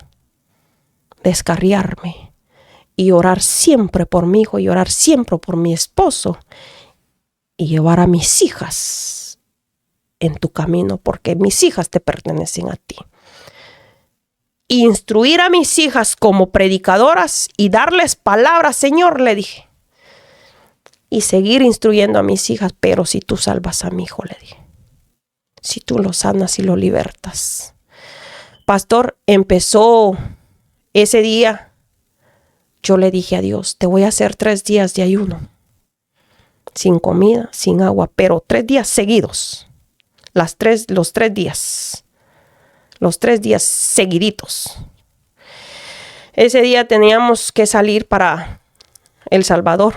descarriarme y orar siempre por mi hijo y orar siempre por mi esposo y llevar a mis hijas en tu camino, porque mis hijas te pertenecen a ti. Instruir a mis hijas como predicadoras y darles palabras, Señor, le dije. Y seguir instruyendo a mis hijas, pero si tú salvas a mi hijo, le dije. Si tú lo sanas y lo libertas. Pastor, empezó ese día. yo le dije a Dios, te voy a hacer 3 días de ayuno. Sin comida, sin agua, pero 3 días seguidos. Los 3 días. Los 3 días seguiditos. Ese día teníamos que salir para El Salvador.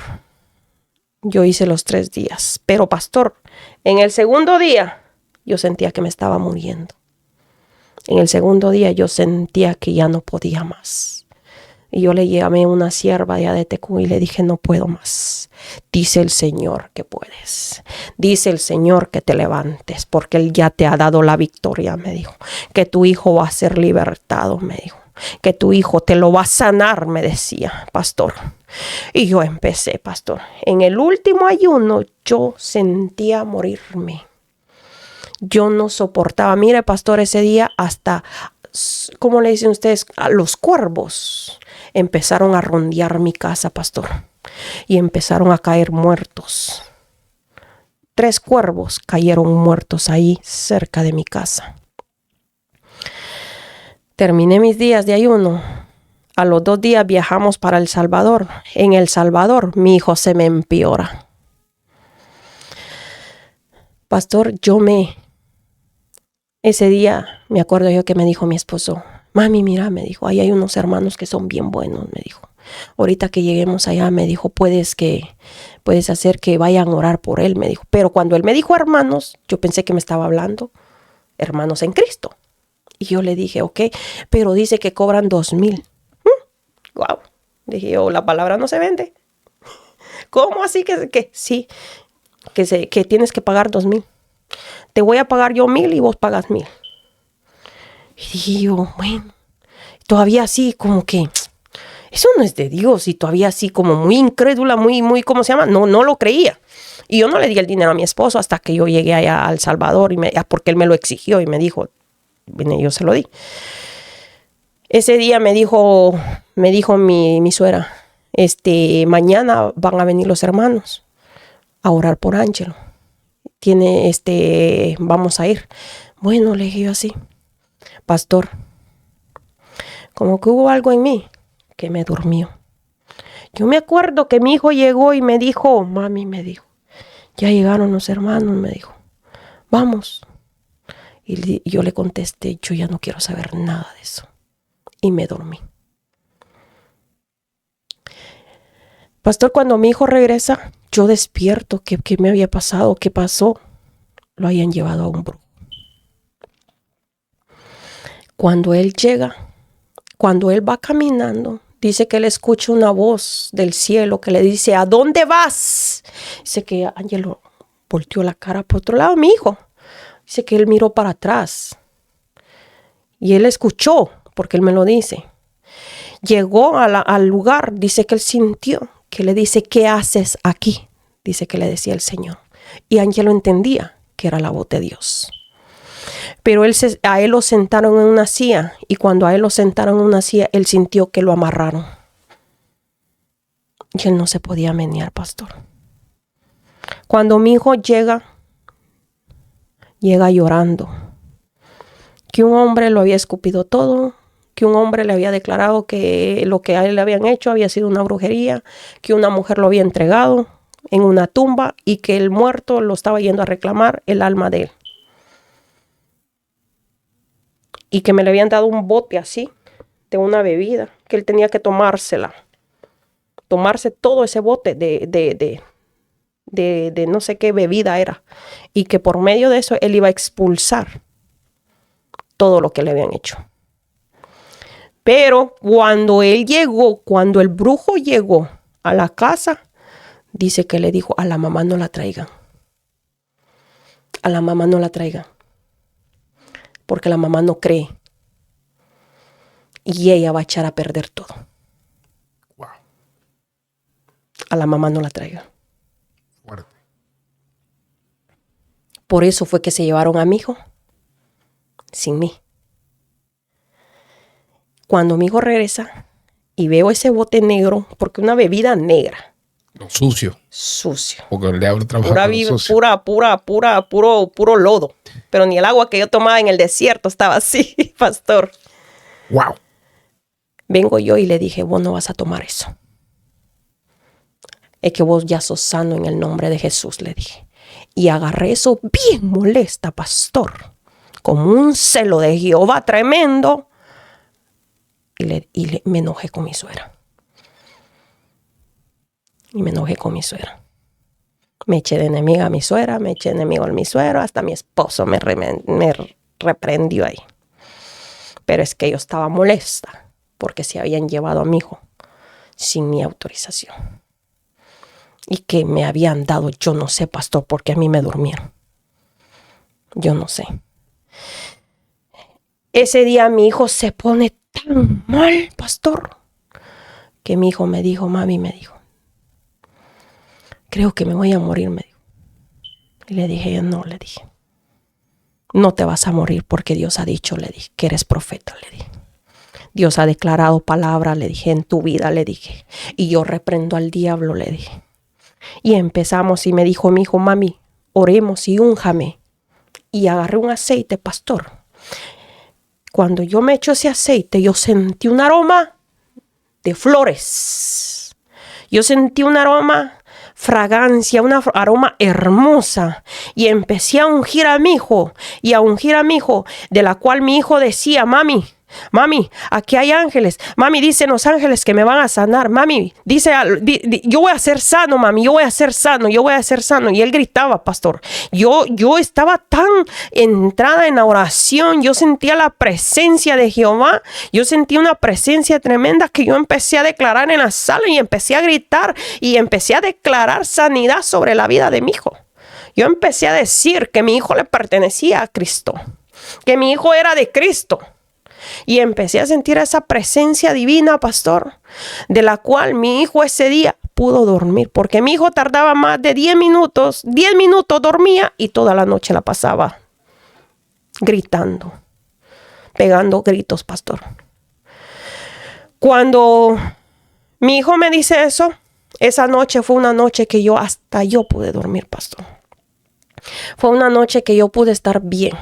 Yo hice los 3 días. Pero pastor, en el segundo día yo sentía que me estaba muriendo. En el segundo día yo sentía que ya no podía más. Y yo le llamé a una sierva de Tecú y le dije, no puedo más. Dice el Señor que puedes. Dice el Señor que te levantes, porque Él ya te ha dado la victoria, me dijo. Que tu hijo va a ser libertado, me dijo. Que tu hijo te lo va a sanar, me decía, pastor. Y yo empecé, pastor. En el último ayuno yo sentía morirme. Yo no soportaba. Mire, pastor, ese día hasta, ¿cómo le dicen ustedes? A los cuervos empezaron a rondear mi casa, pastor. Y empezaron a caer muertos. 3 cuervos cayeron muertos ahí cerca de mi casa. Terminé mis días de ayuno. A los 2 días viajamos para El Salvador. En El Salvador mi hijo se me empeora. Pastor, ese día me acuerdo yo que me dijo mi esposo, mami, mira, me dijo, ahí hay unos hermanos que son bien buenos, me dijo. Ahorita que lleguemos allá, me dijo, puedes hacer que vayan a orar por él, me dijo. Pero cuando él me dijo hermanos, yo pensé que me estaba hablando hermanos en Cristo. Y yo le dije, ok, pero dice que cobran 2,000. Wow. Dije yo, la palabra no se vende. ¿Cómo así que sí? Que tienes que pagar 2,000. Te voy a pagar yo 1,000 y vos pagas 1,000. Y dije yo, bueno, todavía así como que eso no es de Dios. Y todavía así como muy incrédula, muy, ¿cómo se llama? No lo creía. Y yo no le di el dinero a mi esposo hasta que yo llegué allá a El Salvador, porque él me lo exigió y me dijo, bueno, yo se lo di. Ese día me dijo mi suegra, mañana van a venir los hermanos a orar por Ángelo. Vamos a ir. Bueno, le dije yo así, pastor, como que hubo algo en mí que me durmió. Yo me acuerdo que mi hijo llegó y me dijo, mami, me dijo, ya llegaron los hermanos, me dijo, vamos. Y yo le contesté, yo ya no quiero saber nada de eso. Y me dormí. Pastor, cuando mi hijo regresa, yo despierto. ¿Qué me había pasado? ¿Qué pasó? Lo habían llevado a un brujo. Cuando él llega, cuando él va caminando, dice que él escucha una voz del cielo que le dice, ¿a dónde vas? Dice que Ángelo volteó la cara por otro lado, mi hijo. Dice que él miró para atrás. Y él escuchó, porque él me lo dice. Llegó al lugar, dice que él sintió, que le dice, ¿qué haces aquí? Dice que le decía el Señor. Y Ángelo entendía que era la voz de Dios. Pero a él lo sentaron en una silla. Y cuando a él lo sentaron en una silla, él sintió que lo amarraron. Y él no se podía menear, pastor. Cuando mi hijo llega llorando. Que un hombre lo había escupido todo. Que un hombre le había declarado que lo que a él le habían hecho había sido una brujería. Que una mujer lo había entregado en una tumba. Y que el muerto lo estaba yendo a reclamar el alma de él. Y que me le habían dado un bote así, de una bebida, que él tenía que tomársela. Tomarse todo ese bote de no sé qué bebida era. Y que por medio de eso él iba a expulsar todo lo que le habían hecho. Pero cuando cuando el brujo llegó a la casa, dice que le dijo, a la mamá no la traigan. A la mamá no la traigan. Porque la mamá no cree. Y ella va a echar a perder todo. Wow. A la mamá no la traigan. Fuerte. Por eso fue que se llevaron a mi hijo. Sin mí. Cuando mi hijo regresa y veo ese bote negro, porque una bebida negra. No, sucio. Sucio. Porque le hablo trabajando sucio. Puro lodo. Pero ni el agua que yo tomaba en el desierto estaba así, pastor. Wow. Vengo yo y le dije, vos no vas a tomar eso. Es que vos ya sos sano en el nombre de Jesús, le dije. Y agarré eso bien molesta, pastor. Como un celo de Jehová tremendo. Y me enojé con mi suegra. Y me enojé con mi suegra. Me eché de enemiga a mi suegra, me eché de enemigo a mi suegro, hasta mi esposo me reprendió ahí. Pero es que yo estaba molesta porque se habían llevado a mi hijo sin mi autorización. Y que me habían dado, yo no sé, pastor, porque a mí me durmieron. Yo no sé. Ese día mi hijo se pone tan mal, pastor, que mi hijo me dijo, mami, me dijo, creo que me voy a morir, me dijo. Y le dije, no, le dije, no te vas a morir porque Dios ha dicho, le dije, que eres profeta, le dije. Dios ha declarado palabra, le dije, en tu vida, le dije. Y yo reprendo al diablo, le dije. Y empezamos y me dijo mi hijo, mami, oremos y únjame. Y agarré un aceite, pastor. Cuando yo me echo ese aceite, yo sentí un aroma de flores. Yo sentí un aroma, fragancia, una aroma hermosa. Y empecé a ungir a mi hijo. Y a ungir a mi hijo, de la cual mi hijo decía, mami, aquí hay ángeles. Mami, dicen los ángeles que me van a sanar. Mami, dice, yo voy a ser sano, mami, yo voy a ser sano, yo voy a ser sano. Y él gritaba, pastor. Yo estaba tan entrada en la oración. Yo sentía la presencia de Jehová. Yo sentía una presencia tremenda que yo empecé a declarar en la sala y empecé a gritar y empecé a declarar sanidad sobre la vida de mi hijo. Yo empecé a decir que mi hijo le pertenecía a Cristo, que mi hijo era de Cristo. Y empecé a sentir esa presencia divina, pastor, de la cual mi hijo ese día pudo dormir, porque mi hijo tardaba más de 10 minutos dormía y toda la noche la pasaba gritando, pegando gritos, pastor. Cuando mi hijo me dice eso, esa noche fue una noche que yo pude dormir, pastor. Fue una noche que yo pude estar bien.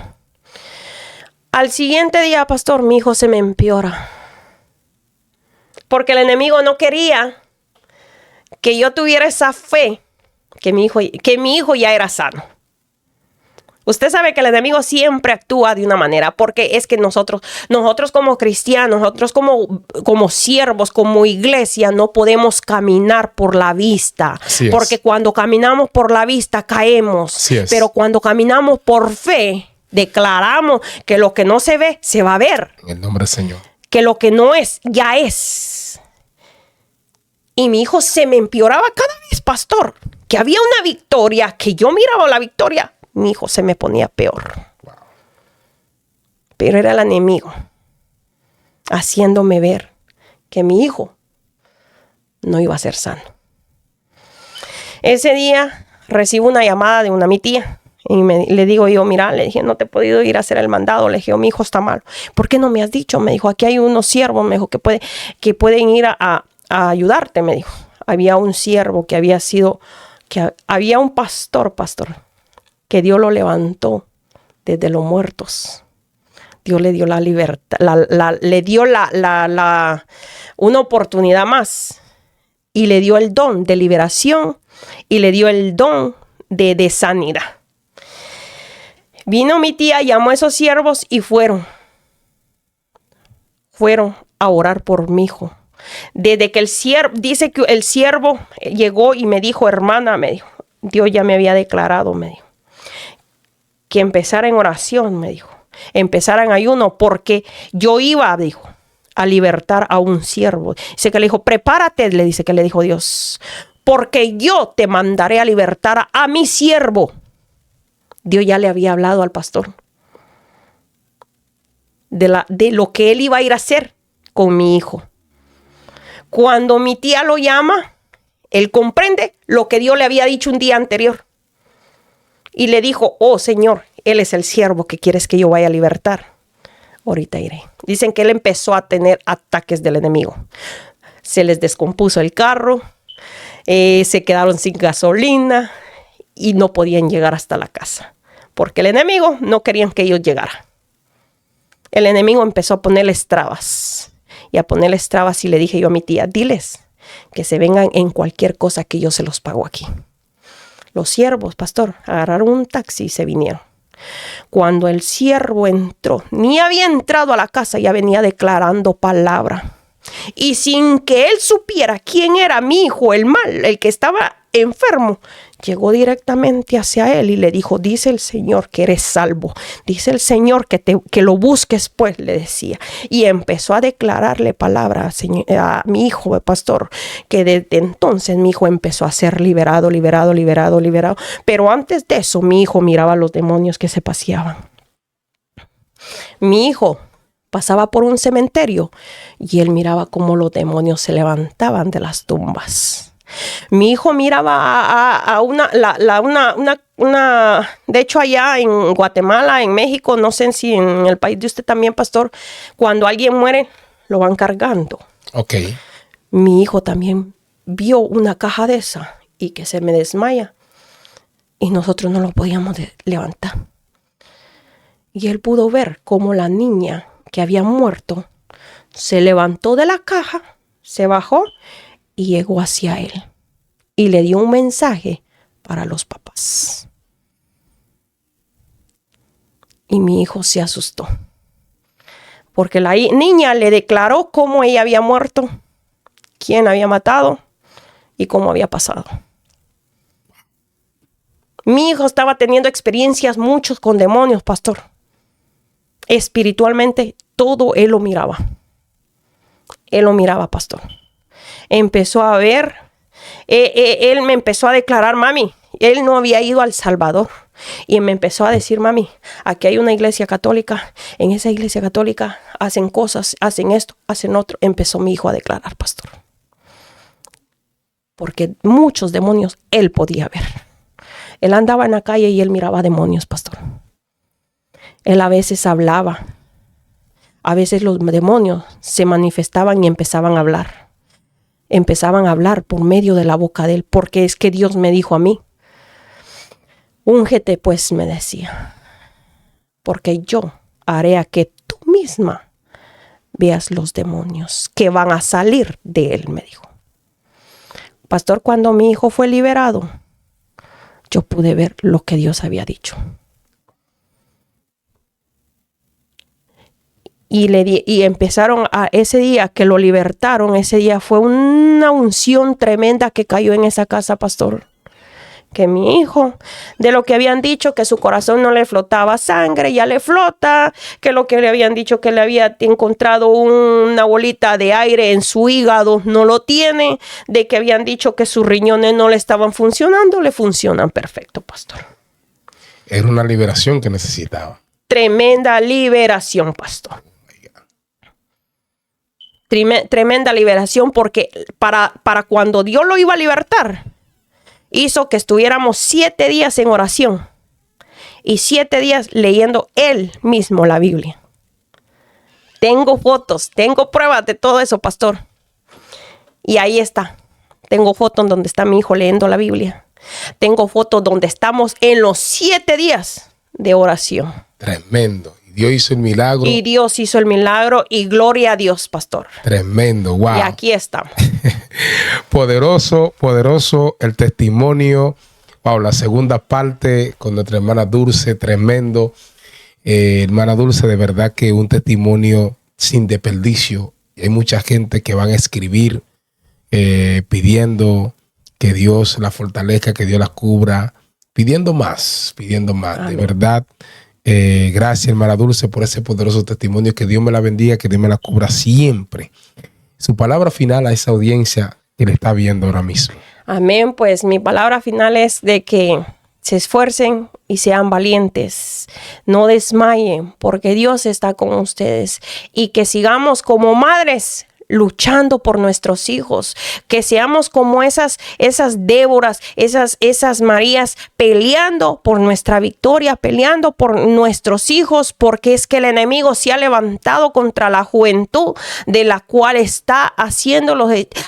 Al siguiente día, pastor, mi hijo se me empeora. Porque el enemigo no quería que yo tuviera esa fe que mi hijo ya era sano. Usted sabe que el enemigo siempre actúa de una manera, porque es que nosotros como cristianos, nosotros como siervos, como iglesia, no podemos caminar por la vista. Porque cuando caminamos por la vista caemos. Pero cuando caminamos por fe, declaramos que lo que no se ve, se va a ver. En el nombre del Señor. Que lo que no es, ya es. Y mi hijo se me empeoraba cada vez, pastor. Que había una victoria, que yo miraba la victoria, mi hijo se me ponía peor. Wow. Pero era el enemigo haciéndome ver que mi hijo no iba a ser sano. Ese día recibo una llamada de mi tía. Y le digo yo, mira, le dije, no te he podido ir a hacer el mandado. Le dije, mi hijo está malo. ¿Por qué no me has dicho? Me dijo, aquí hay unos siervos, me dijo, que pueden ir a ayudarte, me dijo. Había un siervo que había un pastor, que Dios lo levantó desde los muertos. Dios le dio la libertad, le dio una oportunidad más. Y le dio el don de liberación y le dio el don de sanidad. Vino mi tía, llamó a esos siervos y fueron a orar por mi hijo. Desde que dice que el siervo llegó y me dijo, hermana, me dijo, Dios ya me había declarado, me dijo, que empezara en oración, me dijo, empezara en ayuno, porque yo iba, dijo, a libertar a un siervo. Dice que le dijo, prepárate, le dijo Dios, porque yo te mandaré a libertar a mi siervo. Dios ya le había hablado al pastor de lo que él iba a ir a hacer con mi hijo. Cuando mi tía lo llama, él comprende lo que Dios le había dicho un día anterior. Y le dijo, oh Señor, él es el siervo que quieres que yo vaya a libertar. Ahorita iré. Dicen que él empezó a tener ataques del enemigo. Se les descompuso el carro, se quedaron sin gasolina y no podían llegar hasta la casa. Porque el enemigo no querían que ellos llegaran. El enemigo empezó a ponerles trabas. y a ponerles trabas, y le dije yo a mi tía, diles que se vengan en cualquier cosa que yo se los pago aquí. Los siervos, pastor, agarraron un taxi y se vinieron. Cuando el siervo entró, ni había entrado a la casa, ya venía declarando palabra. Y sin que él supiera quién era mi hijo, el mal, el que estaba enfermo, llegó directamente hacia él y le dijo, dice el Señor que eres salvo. Dice el Señor que lo busques, pues, le decía. Y empezó a declararle palabra a mi hijo, pastor, que desde entonces mi hijo empezó a ser liberado. Pero antes de eso, mi hijo miraba a los demonios que se paseaban. Mi hijo pasaba por un cementerio y él miraba cómo los demonios se levantaban de las tumbas. Mi hijo miraba a una, de hecho allá en Guatemala, en México, no sé si en el país de usted también, pastor, cuando alguien muere, lo van cargando. Ok. Mi hijo también vio una caja de esa y que se me desmaya y nosotros no lo podíamos levantar. Y él pudo ver cómo la niña que había muerto se levantó de la caja, se bajó y llegó hacia él y le dio un mensaje para los papás. Y mi hijo se asustó porque la niña le declaró cómo ella había muerto, quién había matado y cómo había pasado. Mi hijo estaba teniendo experiencias muchos con demonios, pastor. Espiritualmente todo él lo miraba. Él lo miraba, pastor. Empezó a ver, él me empezó a declarar, mami, él no había ido al Salvador. Y me empezó a decir, mami, aquí hay una iglesia católica, en esa iglesia católica hacen cosas, hacen esto, hacen otro. Empezó mi hijo a declarar, pastor. Porque muchos demonios él podía ver. Él andaba en la calle y él miraba demonios, pastor. Él a veces hablaba. A veces los demonios se manifestaban y empezaban a hablar. Empezaban a hablar por medio de la boca de él, porque es que Dios me dijo a mí, úngete pues, me decía, porque yo haré a que tú misma veas los demonios que van a salir de él, me dijo. Pastor, cuando mi hijo fue liberado, yo pude ver lo que Dios había dicho. Y empezaron a ese día que lo libertaron, ese día fue una unción tremenda que cayó en esa casa, pastor. Que mi hijo, de lo que habían dicho que su corazón no le flotaba sangre, ya le flota, que lo que le habían dicho que le había encontrado una bolita de aire en su hígado, no lo tiene, de que habían dicho que sus riñones no le estaban funcionando, le funcionan perfecto, pastor. Era una liberación que necesitaba. Tremenda liberación, pastor. Tremenda liberación, porque para cuando Dios lo iba a libertar, hizo que estuviéramos 7 días en oración y 7 días leyendo él mismo la Biblia. Tengo fotos, tengo pruebas de todo eso, pastor. Y ahí está. Tengo fotos donde está mi hijo leyendo la Biblia. Tengo fotos donde estamos en los 7 días de oración. Tremendo. Dios hizo el milagro. Y Dios hizo el milagro y gloria a Dios, pastor. Tremendo, wow. Y aquí estamos. Poderoso, poderoso el testimonio. Wow, la segunda parte con nuestra hermana Dulce, tremendo. Hermana Dulce, de verdad que un testimonio sin desperdicio. Hay mucha gente que van a escribir pidiendo que Dios la fortalezca, que Dios la cubra, pidiendo más. Amén. De verdad. Gracias, hermana Dulce, por ese poderoso testimonio. Que Dios me la bendiga, que Dios me la cubra siempre. Su palabra final a esa audiencia que le está viendo ahora mismo. Amén. Pues mi palabra final es de que se esfuercen y sean valientes. No desmayen, porque Dios está con ustedes. Y que sigamos como madres luchando por nuestros hijos, que seamos como esas Déboras, esas Marías, peleando por nuestra victoria, peleando por nuestros hijos, porque es que el enemigo se ha levantado contra la juventud, de la cual está haciendo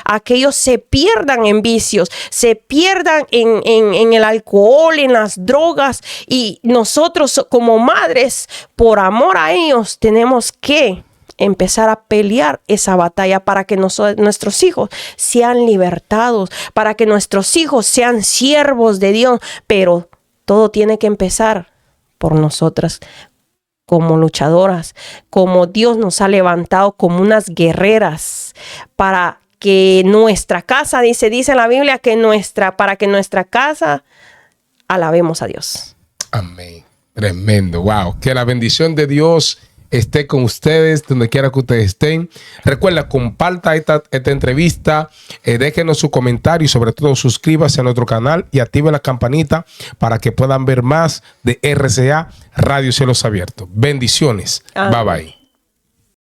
aquellos se pierdan en vicios, se pierdan en el alcohol, en las drogas, y nosotros como madres, por amor a ellos, tenemos que empezar a pelear esa batalla para que nuestros hijos sean libertados, para que nuestros hijos sean siervos de Dios. Pero todo tiene que empezar por nosotras como luchadoras, como Dios nos ha levantado como unas guerreras para que nuestra casa, dice la Biblia, para que nuestra casa alabemos a Dios. Amén. Tremendo. Wow. Que la bendición de Dios esté con ustedes donde quiera que ustedes estén. Recuerda, comparta esta entrevista, déjenos su comentario y sobre todo suscríbase a nuestro canal y active la campanita para que puedan ver más de RCA Radio Cielos Abiertos. Bendiciones. Bye bye.